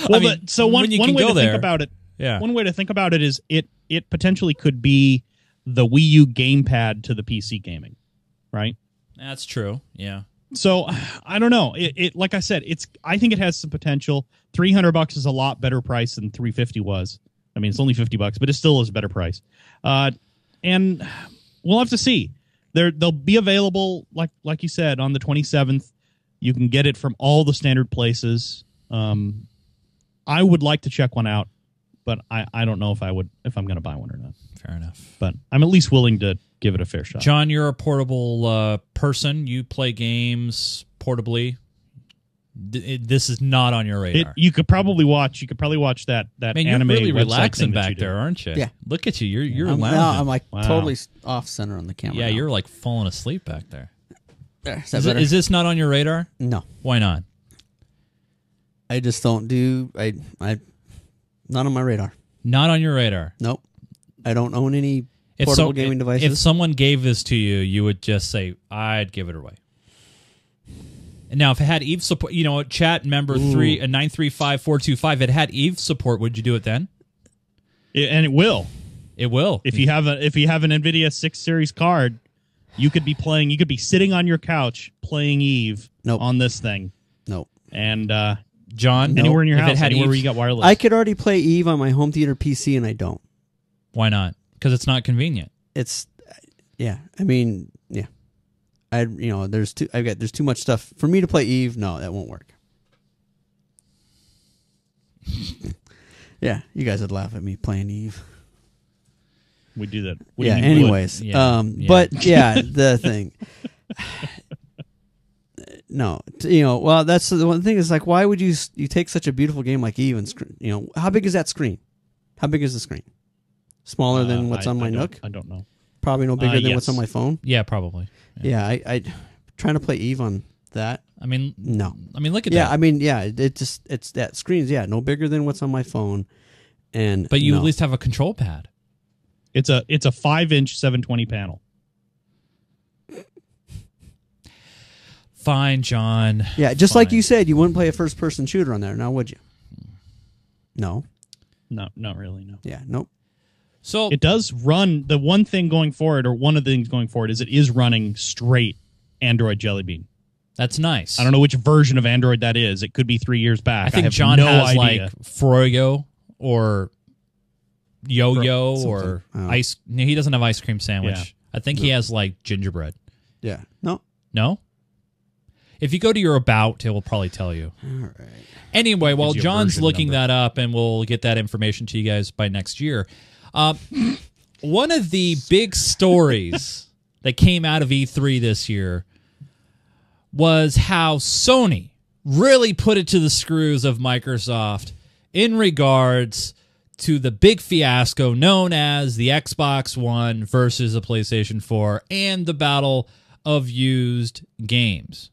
One way to think about it, one way to think about it is it potentially could be the Wii U gamepad to the PC gaming, right? That's true. Yeah. So I don't know. It like I said, I think it has some potential. $300 is a lot better price than $350 was. I mean, it's only $50, but it still is a better price. And we'll have to see. They'll be available, like you said, on the 27th. You can get it from all the standard places. I would like to check one out, but I don't know if I'm going to buy one or not. Fair enough. But I'm at least willing to give it a fair shot. John, you're a portable person. You play games portably. This is not on your radar. You could probably watch that Man, anime. You're really website relaxing thing that back you do. there, aren't you? Yeah. Look at you. You're I'm, lounging. now I'm like Wow. totally off center on the camera. Yeah, now. you're like falling asleep back there. There, is that better? Is this not on your radar? No, Why not? I just don't do. I not on my radar. Not on your radar. Nope. I don't own any portable gaming devices. If someone gave this to you, you would just say, I'd give it away. And now, if it had Eve support, chat member 935425, if it had Eve support, would you do it then? And it will. It will. If you have an Nvidia 6 Series card, you could be sitting on your couch playing Eve on this thing. Nope. And John, anywhere in your house, anywhere where Eve, you got wireless. I could already play Eve on my home theater PC, and I don't. Why not? Because it's not convenient. It's, yeah. I mean, yeah. There's too much stuff for me to play Eve. No, that won't work. Yeah, you guys would laugh at me playing Eve. We do that. Yeah. Anyways, but yeah, the thing. No, well, that's the one thing is like, why would you take such a beautiful game like Eve and how big is that screen? How big is the screen? Smaller than what's on my Nook? I don't know. Probably no bigger than what's on my phone. Yeah, probably. Yeah, I trying to play Eve on that. I mean, no. I mean, look at that. Yeah, I mean, yeah, it's that screen's no bigger than what's on my phone, but you at least have a control pad. It's a 5-inch 720 panel. Fine, John. Yeah, just like you said, you wouldn't play a first-person shooter on there, now would you? No. No, not really. No. Yeah. Nope. So it does run. The one thing going forward, or one of the things going forward, is it is running straight Android Jelly Bean. That's nice. I don't know which version of Android that is. It could be 3 years back. I think John has like Froyo or Yo-Yo or ice. No, he doesn't have ice cream sandwich. Yeah. I think he has like gingerbread. Yeah. No. No? If you go to your About, it will probably tell you. All right. Anyway, while John's looking number. that up, and we'll get that information to you guys by next year, one of the big stories that came out of E3 this year was how Sony really put it to the screws of Microsoft in regards to the big fiasco known as the Xbox One versus the PlayStation 4 and the battle of used games.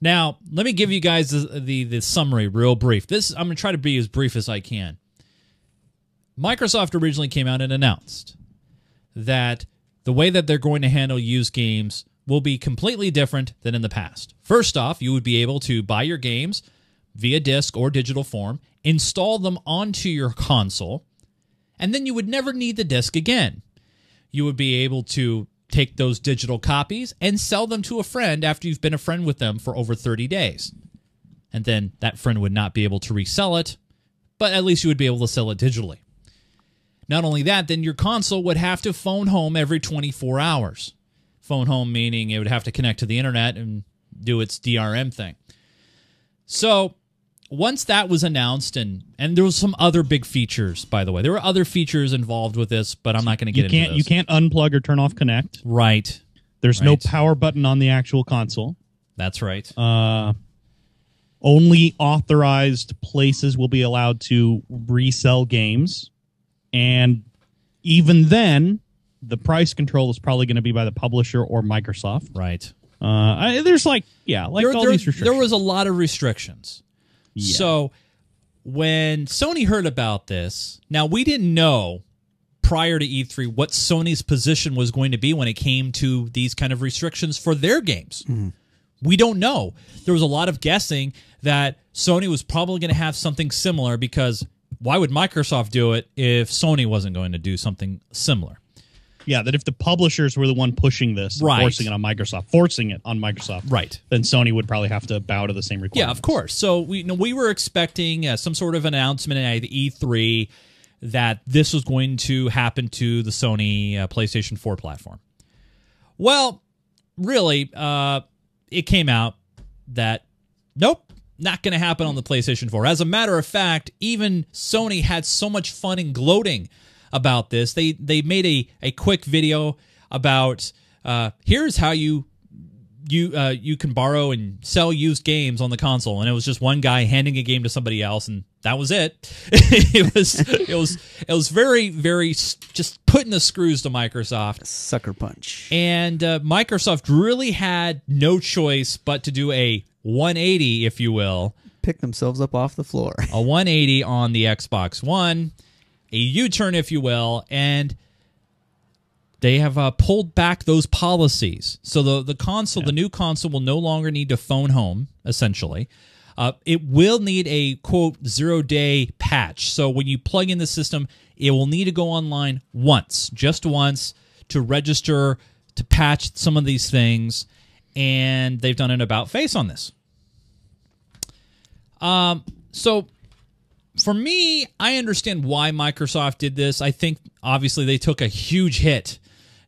Now, let me give you guys the summary real brief. I'm going to try to be as brief as I can. Microsoft originally came out and announced that the way that they're going to handle used games will be completely different than in the past. First off, you would be able to buy your games via disc or digital form, install them onto your console, and then you would never need the disc again. You would be able to take those digital copies and sell them to a friend after you've been a friend with them for over 30 days. And then that friend would not be able to resell it, but at least you would be able to sell it digitally. Not only that, then your console would have to phone home every 24 hours. Phone home meaning it would have to connect to the internet and do its DRM thing. So once that was announced, and there was some other big features, by the way. There were other features involved with this, but I'm not going to get into those. You can't unplug or turn off Kinect. Right. There's no power button on the actual console. That's right. Only authorized places will be allowed to resell games. And even then, the price control is probably going to be by the publisher or Microsoft. Right. There's all these restrictions. There was a lot of restrictions. Yeah. So when Sony heard about this, now we didn't know prior to E3 what Sony's position was going to be when it came to these kind of restrictions for their games. Mm-hmm. We don't know. There was a lot of guessing that Sony was probably going to have something similar, because why would Microsoft do it if Sony wasn't going to do something similar? Yeah, that if the publishers were the one pushing this, right, forcing it on Microsoft, right, then Sony would probably have to bow to the same requirements. Yeah, of course. So we were expecting some sort of announcement at E3 that this was going to happen to the Sony PlayStation 4 platform. Well, really, it came out that nope, not going to happen on the PlayStation 4. As a matter of fact, even Sony had so much fun and gloating about this. They made a quick video about here's how you can borrow and sell used games on the console, and it was just one guy handing a game to somebody else, and that was it. it was very, very just putting the screws to Microsoft. Sucker punch. And Microsoft really had no choice but to do a 180, if you will. Pick themselves up off the floor. A 180 on the Xbox One, a U-turn, if you will, and they have pulled back those policies. So the console, the new console, will no longer need to phone home, essentially. It will need a, quote, 0-day patch. So when you plug in the system, it will need to go online once, just once, to register, to patch some of these things, and they've done an about-face on this. So for me, I understand why Microsoft did this. I think, obviously, they took a huge hit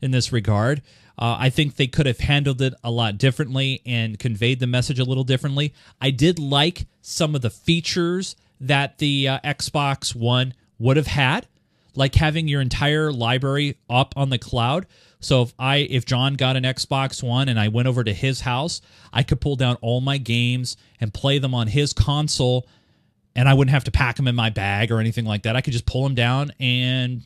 in this regard. I think they could have handled it a lot differently and conveyed the message a little differently. I did like some of the features that the Xbox One would have had, like having your entire library up on the cloud. So if John got an Xbox One and I went over to his house, I could pull down all my games and play them on his console, and I wouldn't have to pack them in my bag or anything like that. I could just pull them down, and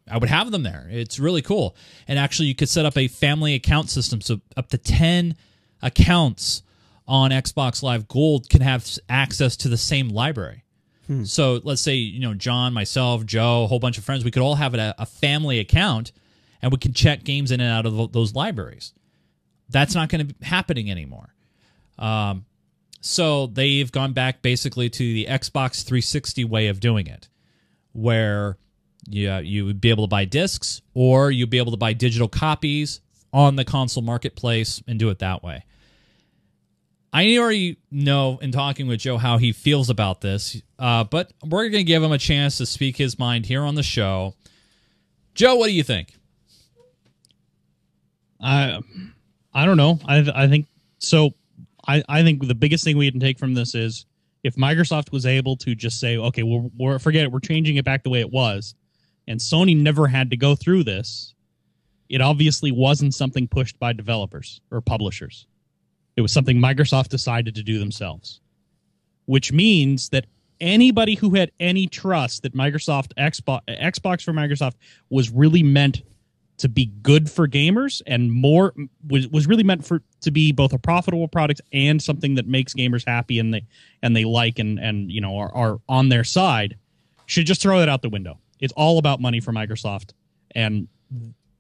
I would have them there. It's really cool. And actually, you could set up a family account system, so up to 10 accounts on Xbox Live Gold can have access to the same library. So let's say, John, myself, Joe, a whole bunch of friends, we could all have a family account, and we can check games in and out of those libraries. That's not going to be happening anymore. So they've gone back basically to the Xbox 360 way of doing it, where you would be able to buy discs, or you'd be able to buy digital copies on the console marketplace and do it that way. I already know in talking with Joe how he feels about this, but we're going to give him a chance to speak his mind here on the show. Joe, what do you think? I don't know. I think so. I think the biggest thing we can take from this is if Microsoft was able to just say, okay, forget it, we're changing it back the way it was, and Sony never had to go through this, It obviously wasn't something pushed by developers or publishers. It was something Microsoft decided to do themselves, which means that anybody who had any trust that Xbox for Microsoft was really meant to be good for gamers and was really meant to be both a profitable product and something that makes gamers happy and they like and you know are on their side, should just throw that out the window. It's all about money for Microsoft, and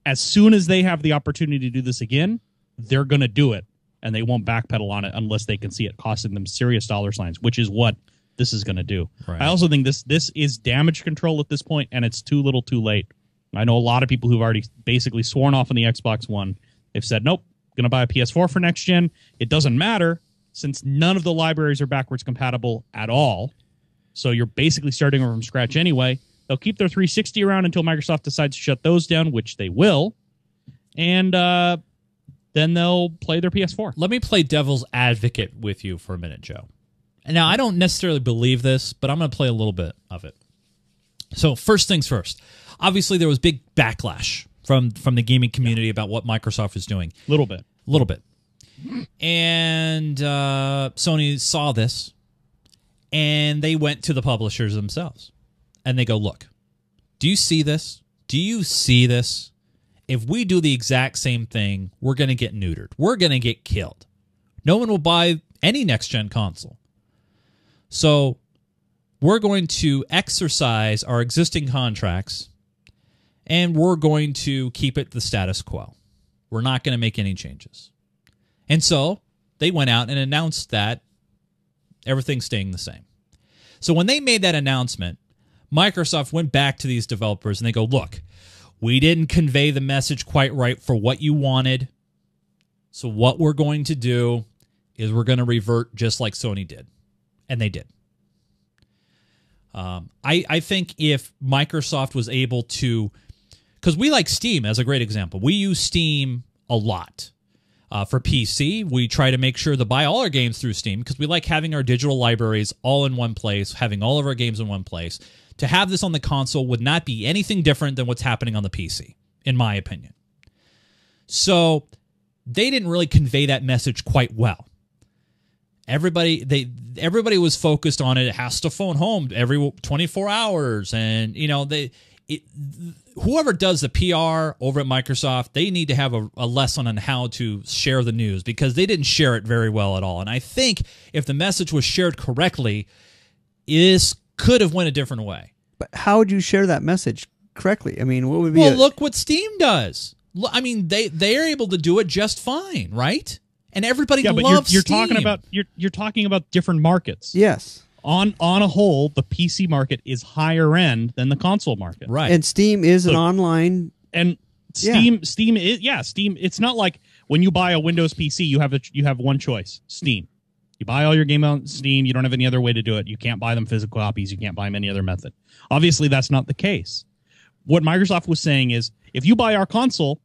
as soon as they have the opportunity to do this again, they're going to do it, and they won't backpedal on it unless they can see it costing them serious dollar signs, which is what this is going to do. Right. I also think this is damage control at this point, and it's too little too late. I know a lot of people who've already basically sworn off on the Xbox One. They've said, nope, going to buy a PS4 for next gen. It doesn't matter since none of the libraries are backwards compatible at all. So you're basically starting over from scratch anyway. They'll keep their 360 around until Microsoft decides to shut those down, which they will. And then they'll play their PS4. Let me play devil's advocate with you for a minute, Joe. And now, I don't necessarily believe this, but I'm going to play a little bit of it. So first things first. Obviously, there was big backlash from the gaming community about what Microsoft was doing. A little bit. And Sony saw this, and they went to the publishers themselves. And they go, look, do you see this? Do you see this? If we do the exact same thing, we're going to get neutered. We're going to get killed. No one will buy any next-gen console. So we're going to exercise our existing contracts, and we're going to keep it the status quo. We're not going to make any changes. And so they went out and announced that everything's staying the same. So when they made that announcement, Microsoft went back to these developers and they go, look, we didn't convey the message quite right for what you wanted. So what we're going to do is we're going to revert just like Sony did. And they did. I think if Microsoft was able to, because we like Steam as a great example. We use Steam a lot. For PC, we try to make sure to buy all our games through Steam because we like having our digital libraries all in one place, having all of our games in one place. To have this on the console would not be anything different than what's happening on the PC, in my opinion. So they didn't really convey that message quite well. Everybody was focused on it. It has to phone home every 24 hours, and you know whoever does the PR over at Microsoft, they need to have a lesson on how to share the news because they didn't share it very well at all. And I think if the message was shared correctly, this could have went a different way. But how would you share that message correctly? I mean, what would be? Well, look what Steam does. I mean, they are able to do it just fine, right? And everybody loves you're Steam. You're talking about different markets. Yes. On a whole, the PC market is higher end than the console market. Right. And Steam is an online. And Steam is Steam. It's not like when you buy a Windows PC, you have one choice, Steam. You buy all your game on Steam. You don't have any other way to do it. You can't buy them physical copies. You can't buy them any other method. Obviously, that's not the case. What Microsoft was saying is, if you buy our console,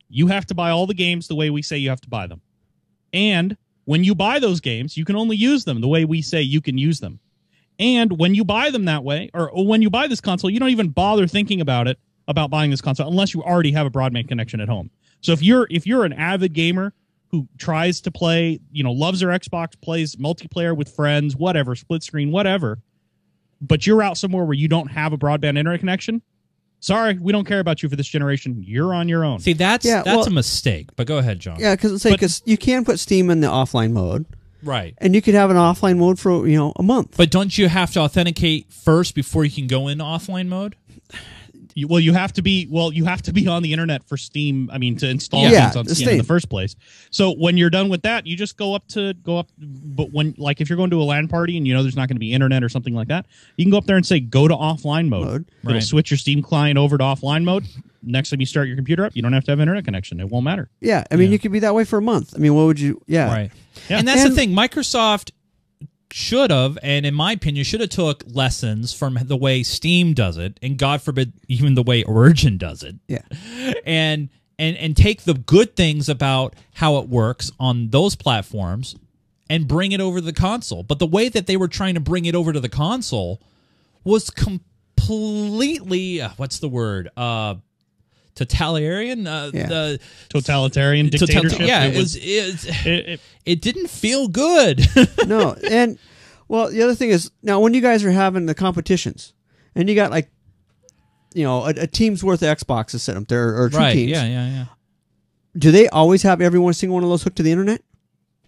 you have to buy all the games the way we say you have to buy them. And when you buy those games, you can only use them the way we say you can use them. And when you buy them that way, or when you buy this console, you don't even bother thinking about buying this console unless you already have a broadband connection at home. So if you're an avid gamer who tries to play, loves their Xbox, plays multiplayer with friends, whatever, split screen, whatever, but you're out somewhere where you don't have a broadband internet connection, sorry, we don't care about you for this generation. You're on your own. See, that's a mistake. But go ahead, John. Yeah, because you can put Steam in the offline mode. Right. And you could have an offline mode for, a month. But don't you have to authenticate first before you can go into offline mode? You have to be on the internet for Steam. I mean, to install games on Steam in the first place. So when you're done with that, you just go up. But if you're going to a LAN party and there's not going to be internet or something like that, you can go up there and say go to offline mode. It'll switch your Steam client over to offline mode. Next time you start your computer up, you don't have to have internet connection. It won't matter. Yeah, I mean, you could be that way for a month. I mean, what would you? Yeah, right. Yeah. And that's the thing. Microsoft should have, and in my opinion, should have took lessons from the way Steam does it, and God forbid, even the way Origin does it. Yeah, and take the good things about how it works on those platforms and bring it over to the console. But the way that they were trying to bring it over to the console was completely what's the word? totalitarian, the totalitarian dictatorship. It didn't feel good. No, and well, the other thing is now when you guys are having the competitions, and you got like, a team's worth of Xboxes set up there, or two teams. Yeah. Do they always have every single one of those hooked to the internet?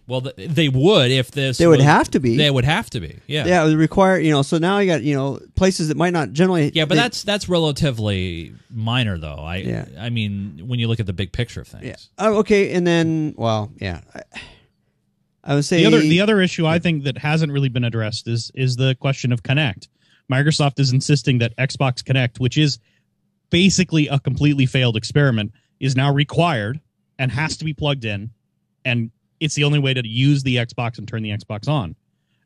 Well, they would if this. They would have to be. They would have to be. Yeah. Yeah, it would require. So now you got places that might not generally. Yeah, but that's relatively minor, though. I mean, when you look at the big picture of things. Yeah. Oh, okay, and then I would say the other issue I think that hasn't really been addressed is the question of Kinect. Microsoft is insisting that Xbox Kinect, which is basically a completely failed experiment, is now required and has to be plugged in, and it's the only way to use the Xbox and turn the Xbox on.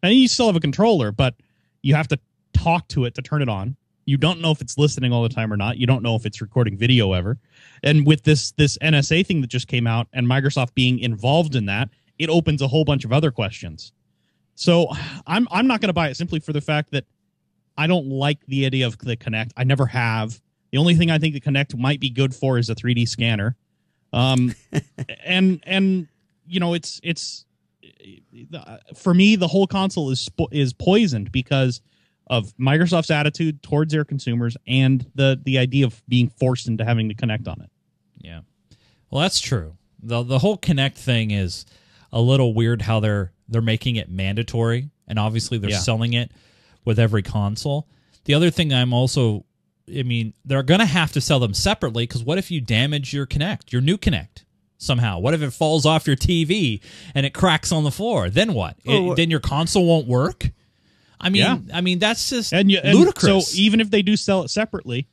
And you still have a controller, but you have to talk to it to turn it on. You don't know if it's listening all the time or not. You don't know if it's recording video ever. And with this NSA thing that just came out and Microsoft being involved in that, it opens a whole bunch of other questions. So I'm not going to buy it simply for the fact that I don't like the idea of the Kinect. I never have. The only thing I think the Kinect might be good for is a 3D scanner. And it's for me, the whole console is poisoned because of Microsoft's attitude towards their consumers and the idea of being forced into having to connect on it. Yeah, well, that's true. The whole Kinect thing is a little weird how they're making it mandatory, and obviously they're selling it with every console. The other thing they're going to have to sell them separately, because what if you damage your Kinect, your new Kinect? Somehow, what if it falls off your TV and it cracks on the floor? Then what? Then your console won't work. I mean, that's just ludicrous. So even if they do sell it separately,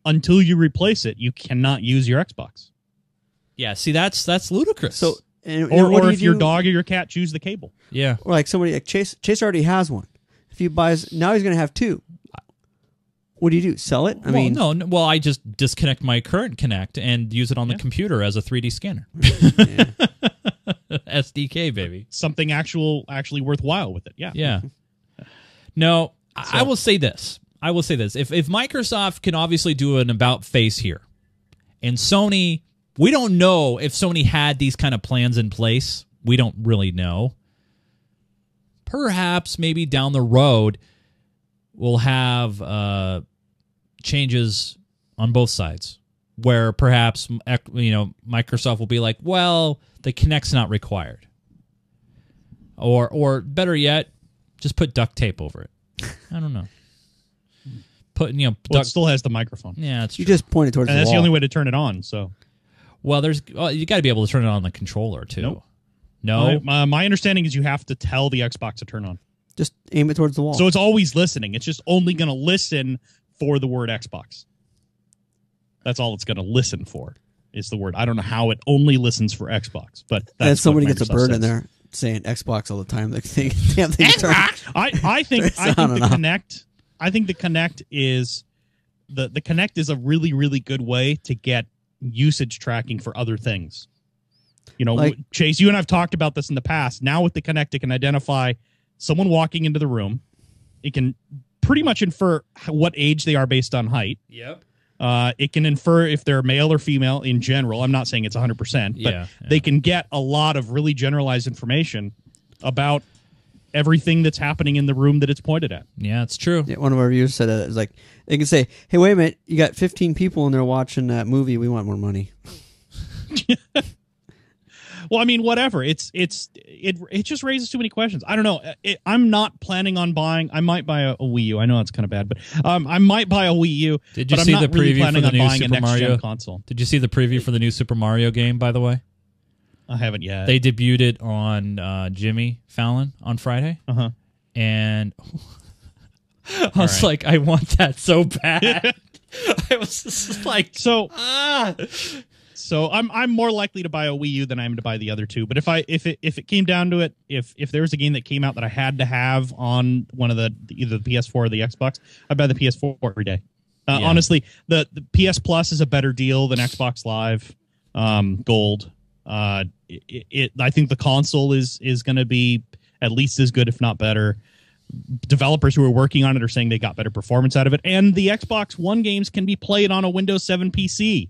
until you replace it, you cannot use your Xbox. Yeah, see, that's ludicrous. So, or if your dog or your cat choose the cable. Yeah, or like somebody like Chase already has one. If he buys now, he's going to have two. What do you do? Sell it? No. Well, I just disconnect my current Kinect and use it on the computer as a 3D scanner. SDK, baby. Something actually worthwhile with it. Yeah. Yeah. No, I will say this. If Microsoft can obviously do an about face here, and Sony, we don't know if Sony had these kind of plans in place. We don't really know. Perhaps maybe down the road we'll have changes on both sides, where perhaps Microsoft will be like, well, the Kinect's not required, or better yet, just put duct tape over it. I don't know. It still has the microphone. Yeah, it's you just point it towards and the that's wall. the only way to turn it on. So, well, you got to be able to turn it on the controller too. Nope. No, my understanding is you have to tell the Xbox to turn on. Just aim it towards the wall. So it's always listening. It's just only going to listen for the word Xbox. That's all it's going to listen for is the word. I don't know how it only listens for Xbox, but that's and somebody what gets a Microsoft bird says. in there saying Xbox all the time. They think I think the Kinect. I think the Kinect is the Kinect is a really, really good way to get usage tracking for other things. Chase, you and I've talked about this in the past. Now with the Kinect, it can identify someone walking into the room. It can pretty much infer what age they are based on height. Yep. It can infer if they're male or female in general. I'm not saying it's 100%, but they can get a lot of really generalized information about everything that's happening in the room that it's pointed at. Yeah, it's true. Yeah, one of our viewers said it was like, they can say, hey, wait a minute, you got 15 people in there watching that movie. We want more money. Well, I mean, whatever. It just raises too many questions. I don't know. I'm not planning on buying. I might buy a Wii U. I know that's kind of bad, but I might buy a Wii U. Did you see the preview for the new Super Mario console? Did you see the preview for the new Super Mario game? By the way, I haven't yet. They debuted it on Jimmy Fallon on Friday, and I was like, I want that so bad. I was just like, So I'm more likely to buy a Wii U than I am to buy the other two. But if it came down to it, if there was a game that came out that I had to have on one of either the PS4 or the Xbox, I'd buy the PS4 every day. Honestly, the PS Plus is a better deal than Xbox Live Gold. I think the console is going to be at least as good, if not better. Developers who are working on it are saying they got better performance out of it, and the Xbox One games can be played on a Windows 7 PC.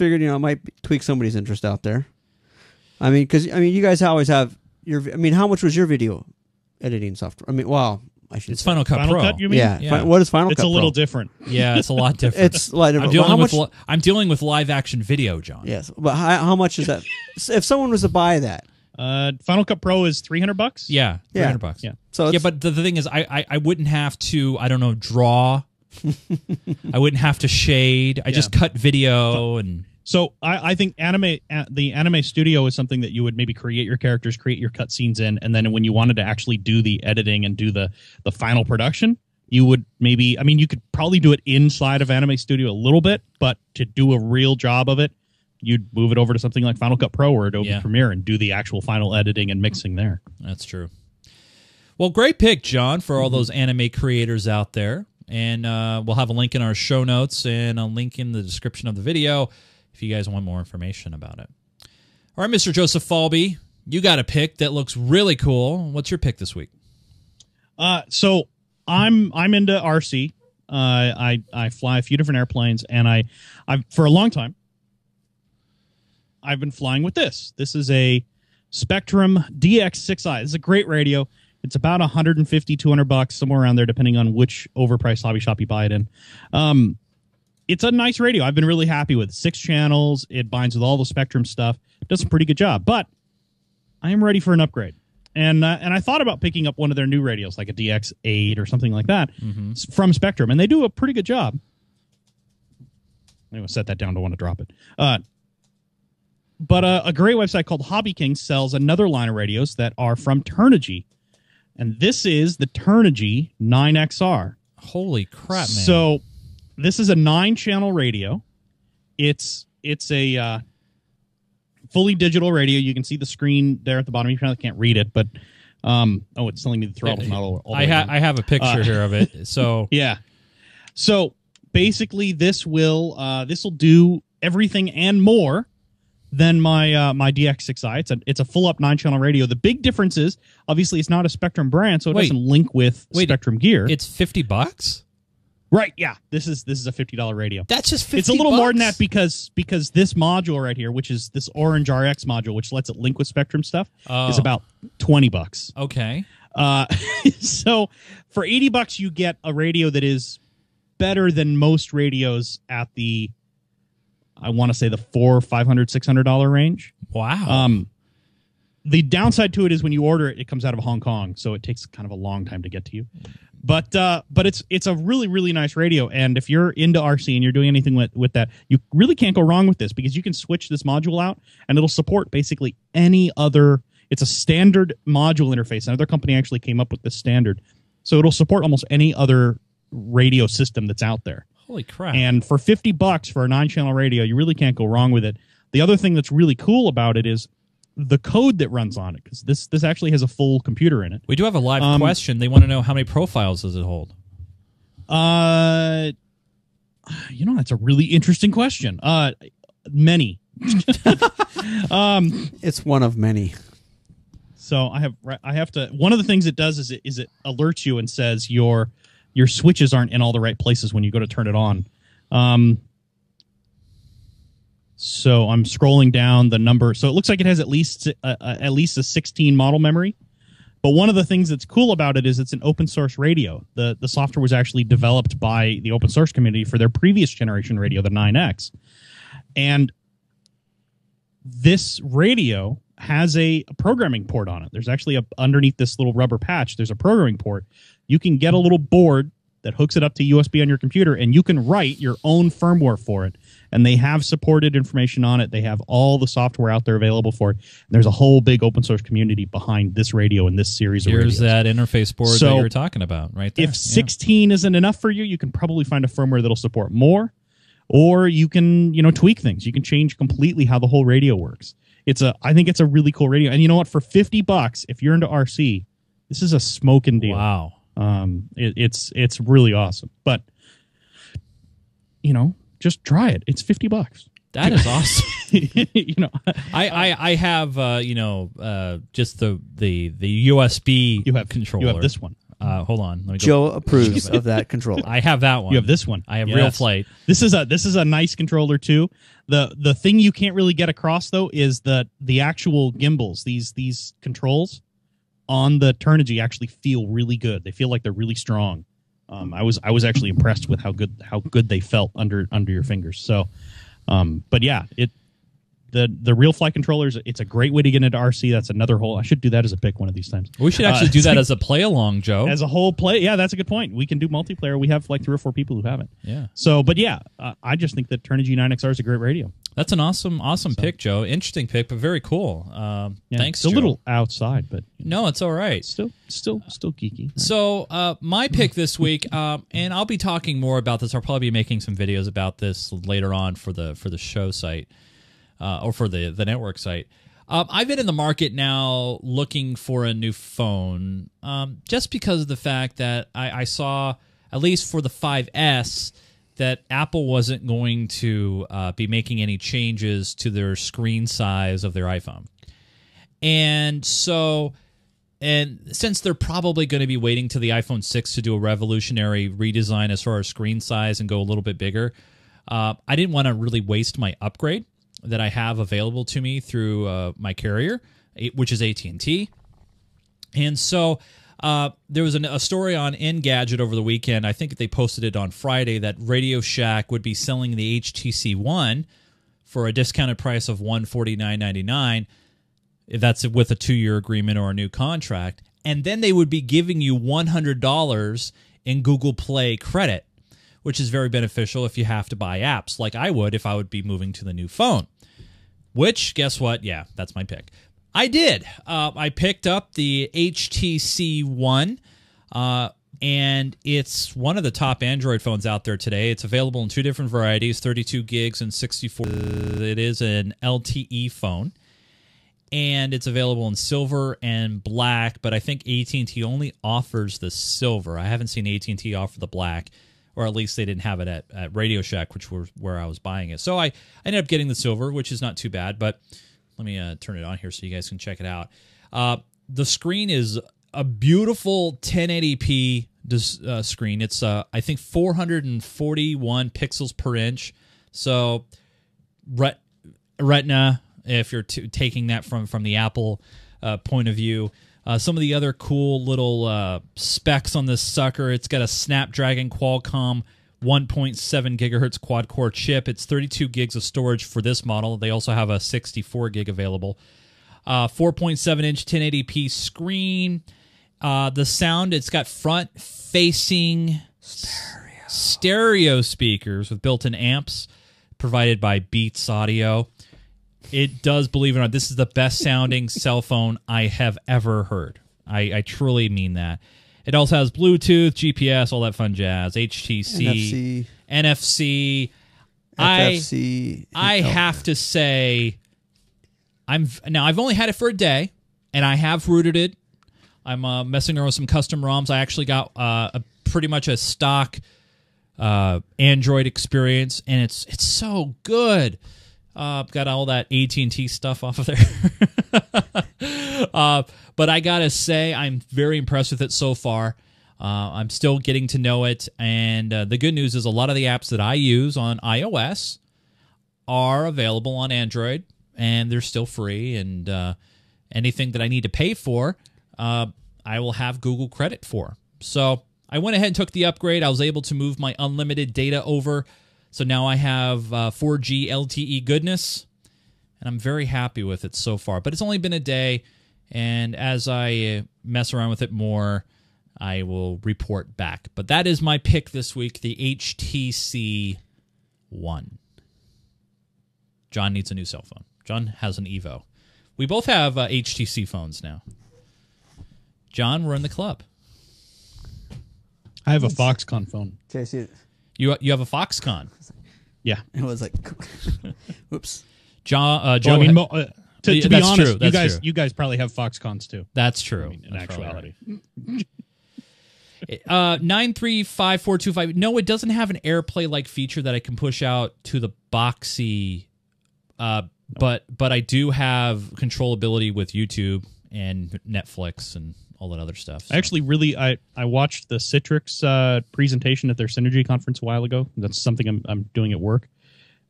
figured, it might tweak somebody's interest out there. I mean, because you guys always have your. I mean, how much was your video editing software? I mean, wow. It's Final Cut Pro. Cut, you mean? Yeah. What is Final Cut Pro? It's a little different. Yeah, it's a lot different. It's like I'm dealing with live action video, John. Yes, but how much is that? If someone was to buy that, Final Cut Pro is $300. Yeah, $300. Yeah. So but the thing is, I wouldn't have to, I don't know, draw. I wouldn't have to shade. I just cut video and. So I think the anime studio is something that you would maybe create your characters, create your cutscenes in, and then when you wanted to actually do the editing and do the final production, you would maybe, I mean, you could probably do it inside of Anime Studio a little bit, but to do a real job of it, you'd move it over to something like Final Cut Pro or Adobe Premiere and do the actual final editing and mixing there. That's true. Well, great pick, John, for all those anime creators out there. And we'll have a link in our show notes and a link in the description of the video if you guys want more information about it. All right, Mr. Joseph Falbey, you got a pick that looks really cool. What's your pick this week? So I'm into RC. I fly a few different airplanes, and I've for a long time I've been flying with this. This is a Spectrum DX6i. This is a great radio. It's about $150, $200, somewhere around there, depending on which overpriced hobby shop you buy it in. It's a nice radio. I've been really happy with it. 6 channels. It binds with all the Spectrum stuff. It does a pretty good job. But I am ready for an upgrade. And I thought about picking up one of their new radios, like a DX8 or something like that, from Spectrum. And they do a pretty good job. I'm going to set that down. Don't want to drop it. But a great website called Hobby King sells another line of radios that are from Turnigy. And this is the Turnigy 9XR. Holy crap, man. So this is a 9-channel radio. It's a fully digital radio. You can see the screen there at the bottom. You probably can't read it, but it's telling me the throttle's not all the way down. I have a picture here of it. So yeah. So basically, this will do everything and more than my my DX6i. It's a full up 9-channel radio. The big difference is obviously it's not a Spectrum brand, so it doesn't link with Spectrum gear. It's $50. Right, yeah. This is a $50 radio. That's just $50. It's a little more than that because this module right here, which is this Orange RX module, which lets it link with Spectrum stuff, is about $20. Okay. So for $80 you get a radio that is better than most radios at the, I want to say, the $400, $500, $600 range. Wow. The downside to it is when you order it, it comes out of Hong Kong, so it takes kind of a long time to get to you. But it's a really, really nice radio, and if you're into RC and you're doing anything with that, you really can't go wrong with this because you can switch this module out, and it'll support basically any other. It's a standard module interface. Another company actually came up with this standard, so it'll support almost any other radio system that's out there. Holy crap. And for $50 for a 9-channel radio, you really can't go wrong with it. The other thing that's really cool about it is the code that runs on it, because this actually has a full computer in it. We do have a live question. They want to know how many profiles does it hold? That's a really interesting question. Many. It's one of many. So I have to. One of the things it does is it alerts you and says your switches aren't in all the right places when you go to turn it on. So I'm scrolling down the number. So it looks like it has at least a 16 model memory. But one of the things that's cool about it is it's an open source radio. The software was actually developed by the open source community for their previous generation radio, the 9X. And this radio has a programming port on it. There's actually underneath this little rubber patch, there's a programming port. You can get a little board that hooks it up to USB on your computer, and you can write your own firmware for it. And they have supported information on it. They have all the software out there available for it. And there's a whole big open source community behind this radio and this series of radios. Here's that interface board that you were talking about right there. If 16 isn't enough for you, you can probably find a firmware that'll support more, or you can, tweak things. You can change completely how the whole radio works. I think it's a really cool radio. And you know what? For $50, if you're into RC, this is a smoking deal. Wow. It's really awesome. But just try it. It's $50. That is awesome. I have just the USB you have controller. You have this one. Hold on. Let me go. Joe approves of that controller. I have that one. You have this one. I have Real Flight. This is a nice controller too. The thing you can't really get across though is the actual gimbals. These controls on the Turnigy actually feel really good. They feel like they're really strong. I was actually impressed with how good they felt under your fingers. So, but yeah, the Real Flight controllers, it's a great way to get into RC. That's another whole. I should do that as a pick one of these times. We should actually do that as a play along, Joe. As a whole play. Yeah, that's a good point. We can do multiplayer. We have like 3 or 4 people who have it. Yeah. So, but yeah, I just think that Turnigy 9XR is a great radio. That's an awesome pick, Joe. Interesting pick, but very cool. Thanks, It's a Joe. little outside, but No, it's all right. still geeky. Right? So my pick this week, and I'll be talking more about this. I'll probably be making some videos about this later on for the show site. Or for the network site. I've been in the market now looking for a new phone just because of the fact that I saw, at least for the 5S, that Apple wasn't going to be making any changes to their screen size of their iPhone. And so, since they're probably going to be waiting to the iPhone 6 to do a revolutionary redesign as far as screen size and go a little bit bigger, I didn't want to really waste my upgrade that I have available to me through my carrier, which is AT&T. And so there was a story on Engadget over the weekend. I think they posted it on Friday that Radio Shack would be selling the HTC One for a discounted price of $149.99 if that's with a 2-year agreement or a new contract. And then they would be giving you $100 in Google Play credit, which is very beneficial if you have to buy apps, like I would if I would be moving to the new phone. Which, guess what? Yeah, that's my pick. I did. I picked up the HTC One, and it's one of the top Android phones out there today. It's available in 2 different varieties, 32 gigs and 64. It is an LTE phone, and it's available in silver and black, but I think AT&T only offers the silver. I haven't seen AT&T offer the black, or at least they didn't have it at Radio Shack, which was where I was buying it. So I ended up getting the silver, which is not too bad, but let me turn it on here so you guys can check it out. The screen is a beautiful 1080p screen. It's, I think, 441 pixels per inch. So Retina, if you're taking that from the Apple point of view. Some of the other cool little specs on this sucker, it's got a Snapdragon Qualcomm 1.7 gigahertz quad-core chip. It's 32 gigs of storage for this model. They also have a 64 gig available. 4.7-inch 1080p screen. The sound, it's got front-facing stereo speakers with built-in amps provided by Beats Audio. It does, believe it or not, this is the best-sounding cell phone I have ever heard. I truly mean that. It also has Bluetooth, GPS, all that fun jazz, HTC, NFC. FFC. I have to say, I've only had it for a day, and I have rooted it. I'm messing around with some custom ROMs. I actually got pretty much a stock Android experience, and it's so good. Got all that AT&T stuff off of there. But I gotta say, I'm very impressed with it so far. I'm still getting to know it, and the good news is a lot of the apps that I use on iOS are available on Android, and they're still free, and anything that I need to pay for, I will have Google credit for. So I went ahead and took the upgrade. I was able to move my unlimited data over, so now I have 4G LTE goodness, and I'm very happy with it so far. But it's only been a day, and as I mess around with it more, I will report back. But that is my pick this week, the HTC One. John needs a new cell phone. John has an Evo. We both have HTC phones now. John, we're in the club. I have a Foxconn phone. Okay, see it. You have a Foxconn. Yeah. It was like, whoops. John, Joe, to be that's honest, true. you guys probably have Foxconns too. That's true. In actuality. 935-425. No, it doesn't have an AirPlay-like feature that I can push out to the boxy. But I do have controllability with YouTube and Netflix and all that other stuff. I actually really I watched the Citrix presentation at their Synergy conference a while ago. That's something I'm doing at work.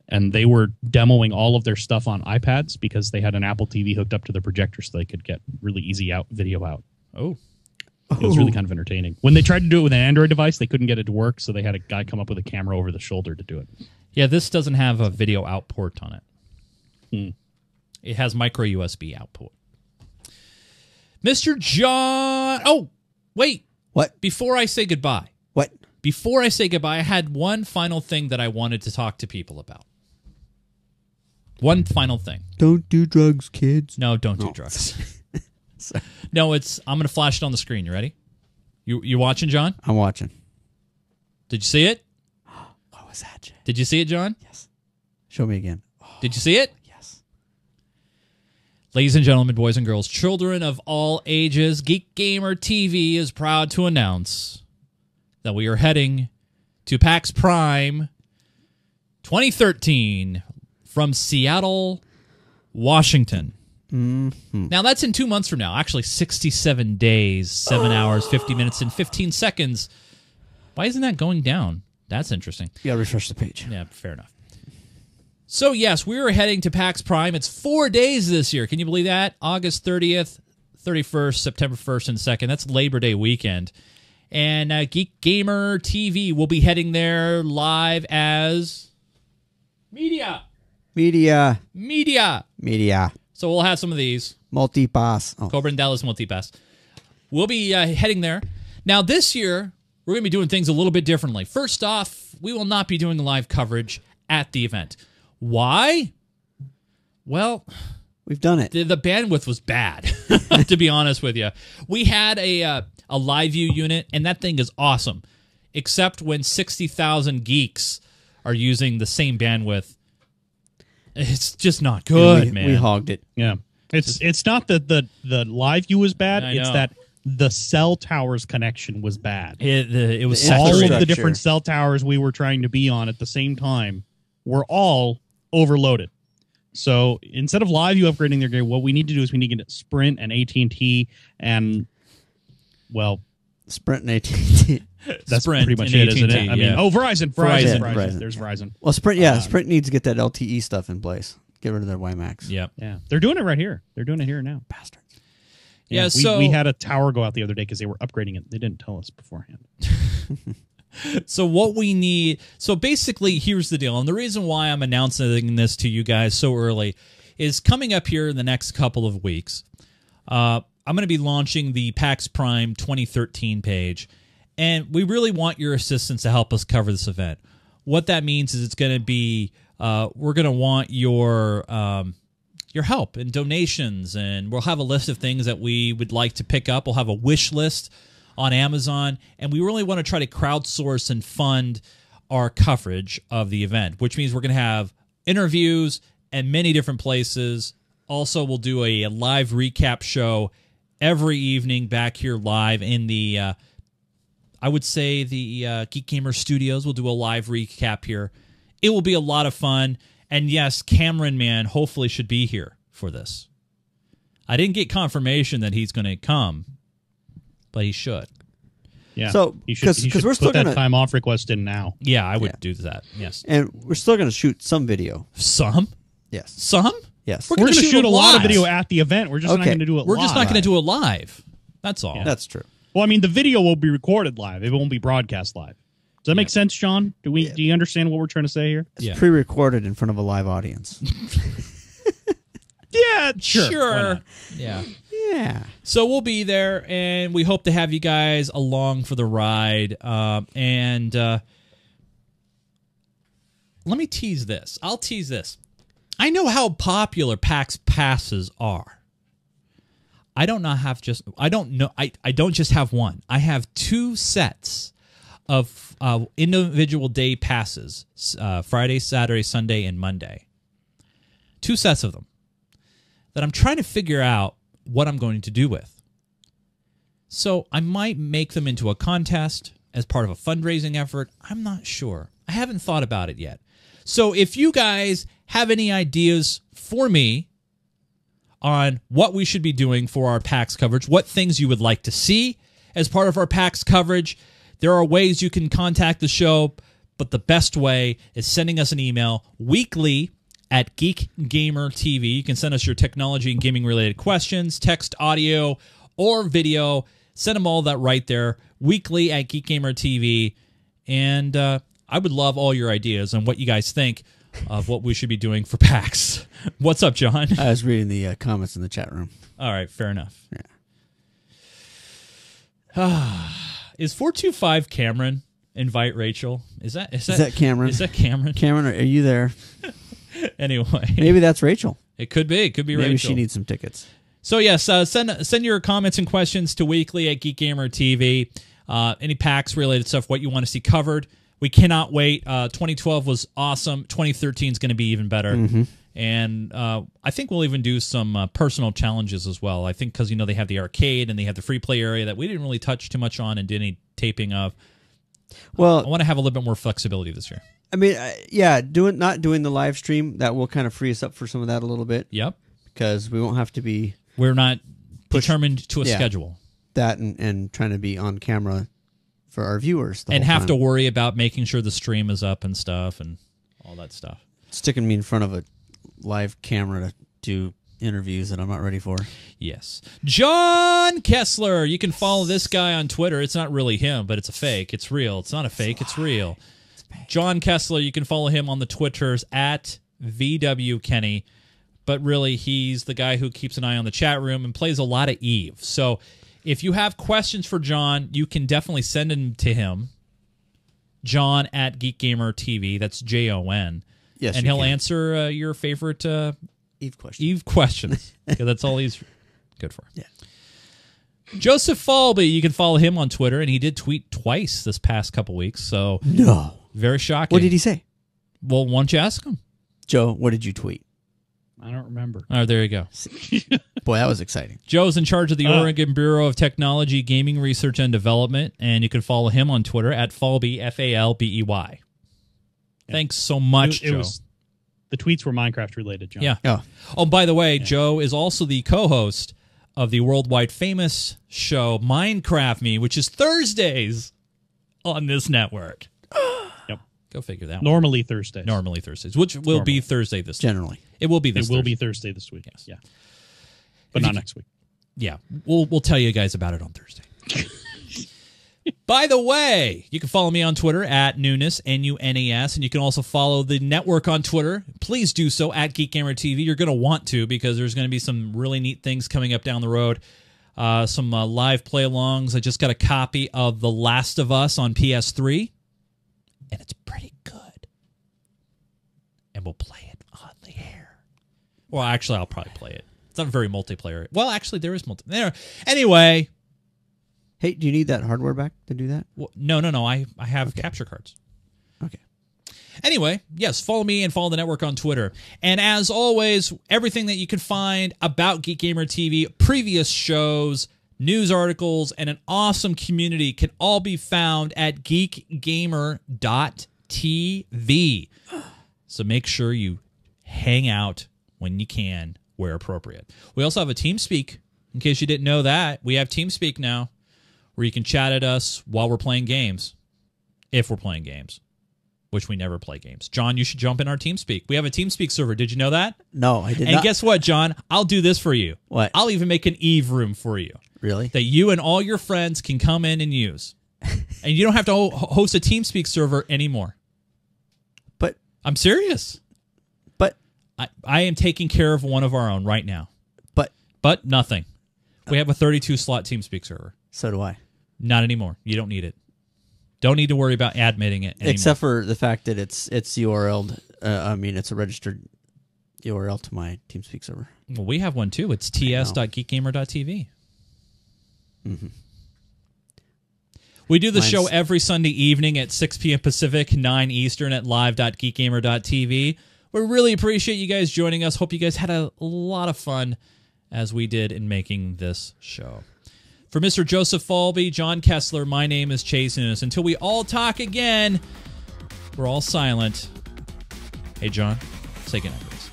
And they were demoing all of their stuff on iPads because they had an Apple TV hooked up to the projector so they could get really easy video out. Oh. It was really kind of entertaining. When they tried to do it with an Android device, they couldn't get it to work, so they had a guy come up with a camera over the shoulder to do it. Yeah, this doesn't have a video out port on it. It has micro USB output. Mr. John... Oh, wait. What? Before I say goodbye. What? Before I say goodbye, I had one final thing that I wanted to talk to people about. One final thing. Don't do drugs, kids. No, don't do drugs. No, I'm going to flash it on the screen. You ready? You watching, John? I'm watching. Did you see it? What was that, Jay? Did you see it, John? Yes. Show me again. Did you see it? Yes. Ladies and gentlemen, boys and girls, children of all ages, Geek Gamer TV is proud to announce that we are heading to PAX Prime 2013 from Seattle, Washington. Now, that's in 2 months from now. Actually, 67 days, 7 hours, 50 minutes, and 15 seconds. Why isn't that going down? That's interesting. You gotta refresh the page. Yeah, fair enough. So, yes, we are heading to PAX Prime. It's 4 days this year. Can you believe that? August 30th, 31st, September 1st, and 2nd. That's Labor Day weekend. And Geek Gamer TV will be heading there live as Media. So we'll have some of these. Multipass. Oh. Cobra and Dallas Multipass. We'll be heading there. Now, this year, we're going to be doing things a little bit differently. First off, we will not be doing live coverage at the event. Why? Well, we've done it. The bandwidth was bad, to be honest with you. We had a live view unit, and that thing is awesome, except when 60,000 geeks are using the same bandwidth. It's just not good, man. We hogged it. Yeah. It's not that the live view was bad. It's that the cell towers connection was bad. It was all of the different cell towers we were trying to be on at the same time were all overloaded. So instead of live view upgrading their gear, what we need to do is we need to get Sprint and AT&T and, well... Sprint and AT&T. That's Sprint pretty much and it, isn't it? AT&T, I mean, Verizon. Verizon. There's Verizon. Well, Sprint needs to get that LTE stuff in place. Get rid of their WiMAX. Yep. Yeah. They're doing it right here. They're doing it here now. Bastards. Yeah, so... We had a tower go out the other day because they were upgrading it. They didn't tell us beforehand. So what we need... So basically, here's the deal. And the reason why I'm announcing this to you guys so early is coming up here in the next couple of weeks. I'm going to be launching the PAX Prime 2013 page. And we really want your assistance to help us cover this event. What that means is it's going to be... we're going to want your help and donations, and we'll have a list of things that we would like to pick up. We'll have a wish list on Amazon, and we really want to try to crowdsource and fund our coverage of the event, which means we're going to have interviews in many different places. Also, we'll do a live recap show every evening back here live in the, I would say, the Geek Gamer Studios. We'll do a live recap here. It will be a lot of fun. And yes, Cameron Man hopefully should be here for this. I didn't get confirmation that he's going to come, but he should. Yeah. So, because we're still put that gonna time off request in now. Yeah, I would do that. Yes. And we're still gonna shoot some video. Some? Yes. Some? Yes. We're gonna shoot a lot of video at the event. We're just not gonna do it live. We're just not gonna do it live. That's all. Yeah. That's true. Well, I mean, the video will be recorded live. It won't be broadcast live. Does that make sense, John? Do you understand what we're trying to say here? It's pre-recorded in front of a live audience. Yeah, sure. Yeah. Yeah. So we'll be there, and we hope to have you guys along for the ride. And let me tease this. I'll tease this. I know how popular PAX passes are. I don't just have one. I have two sets of individual day passes, Friday, Saturday, Sunday, and Monday. Two sets of them that I'm trying to figure out what I'm going to do with. So I might make them into a contest as part of a fundraising effort. I'm not sure. I haven't thought about it yet. So if you guys have any ideas for me on what we should be doing for our PAX coverage, what things you would like to see as part of our PAX coverage. There are ways you can contact the show, but the best way is sending us an email weekly at GeekGamerTV. You can send us your technology and gaming-related questions, text, audio, or video. Send them all that right there, weekly at GeekGamerTV. And I would love all your ideas on what you guys think of what we should be doing for PAX. What's up, John? I was reading the comments in the chat room. All right, fair enough. Yeah. Is 425 Cameron invite Rachel? Is that Cameron? Is that Cameron? Cameron, are you there? Anyway, maybe that's Rachel. It could be. It could be maybe Rachel. She needs some tickets. So yes, send your comments and questions to weekly at GeekGamerTV. Any PAX related stuff, what you want to see covered. We cannot wait. 2012 was awesome. 2013 is going to be even better. Mm-hmm. And I think we'll even do some personal challenges as well. I think because they have the arcade and they have the free play area that we didn't really touch too much on and did any taping of. Well, I want to have a little bit more flexibility this year. I mean, yeah, not doing the live stream, that will kind of free us up for some of that a little bit. Yep. Because we won't have to be... We're not determined to a yeah, schedule. That and trying to be on camera for our viewers. And have to worry about making sure the stream is up and stuff and all that stuff. Sticking me in front of a live camera to do interviews that I'm not ready for. Yes. John Kessler. You can follow this guy on Twitter. It's not really him, but it's a fake. It's real. It's not a fake. It's real. John Kessler. You can follow him on the Twitters at VWKenny. But really, he's the guy who keeps an eye on the chat room and plays a lot of Eve. So if you have questions for John, you can definitely send them to him. John at GeekGamerTV. That's JON. Yes, and he'll answer your favorite Eve questions. Because that's all he's good for. Yeah. Joseph Falbey, you can follow him on Twitter, and he did tweet twice this past couple weeks. So no, very shocking. What did he say? Well, why don't you ask him? Joe, what did you tweet? I don't remember. Oh, there you go. Boy, that was exciting. Joe's in charge of the Oregon Bureau of Technology, Gaming Research, and Development, and you can follow him on Twitter at Falbey, Falbey. Yeah. Thanks so much, Joe. The tweets were Minecraft related, John. Yeah. Oh, by the way, Joe is also the co-host of the worldwide famous show Minecraft Me, which is Thursdays on this network. Yep. Go figure that Normally one. Thursdays. Normally Thursdays, which will be Thursday this week. Generally. It will be this It will be Thursday this week. Yes. Yeah. But not next week. Yeah. We'll tell you guys about it on Thursday. By the way, you can follow me on Twitter at Nunes, Nunes, and you can also follow the network on Twitter. Please do so at GeekGamerTV. You're going to want to because there's going to be some really neat things coming up down the road. Some live play-alongs. I just got a copy of The Last of Us on PS3, and it's pretty good. And we'll play it on the air. Well, actually, I'll probably play it. It's not very multiplayer. Well, actually, there is multiplayer. Anyway... Hey, do you need that hardware back to do that? Well, no. I have capture cards. Okay. Anyway, yes, follow me and follow the network on Twitter. And as always, everything that you can find about Geek Gamer TV, previous shows, news articles, and an awesome community can all be found at GeekGamer.tv. So make sure you hang out when you can, where appropriate. We also have a TeamSpeak. In case you didn't know that, we have TeamSpeak now, where you can chat at us while we're playing games, if we're playing games, which we never play games. John, you should jump in our TeamSpeak. We have a TeamSpeak server. Did you know that? No, I did not. And guess what, John? I'll do this for you. What? I'll even make an Eve room for you. Really? That you and all your friends can come in and use. And you don't have to host a TeamSpeak server anymore. But I'm serious. But I am taking care of one of our own right now. But nothing. We have a 32-slot TeamSpeak server. So do I. Not anymore. You don't need it. Don't need to worry about admitting it anymore. Except for the fact that it's URL'd. It's a registered URL to my TeamSpeak server. Well, we have one too. It's ts.geekgamer.tv. Mm-hmm. We do the show every Sunday evening at 6 p.m. Pacific, 9 Eastern at live.geekgamer.tv. We really appreciate you guys joining us. Hope you guys had a lot of fun as we did in making this show. For Mr. Joseph Falbey, John Kessler, my name is Chase Nunes. Until we all talk again, we're all silent. Hey, John, say goodnight, Grace.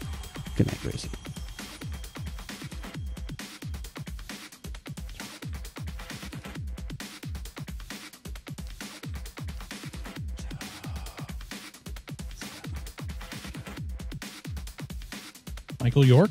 Good night, Gracie. Michael York.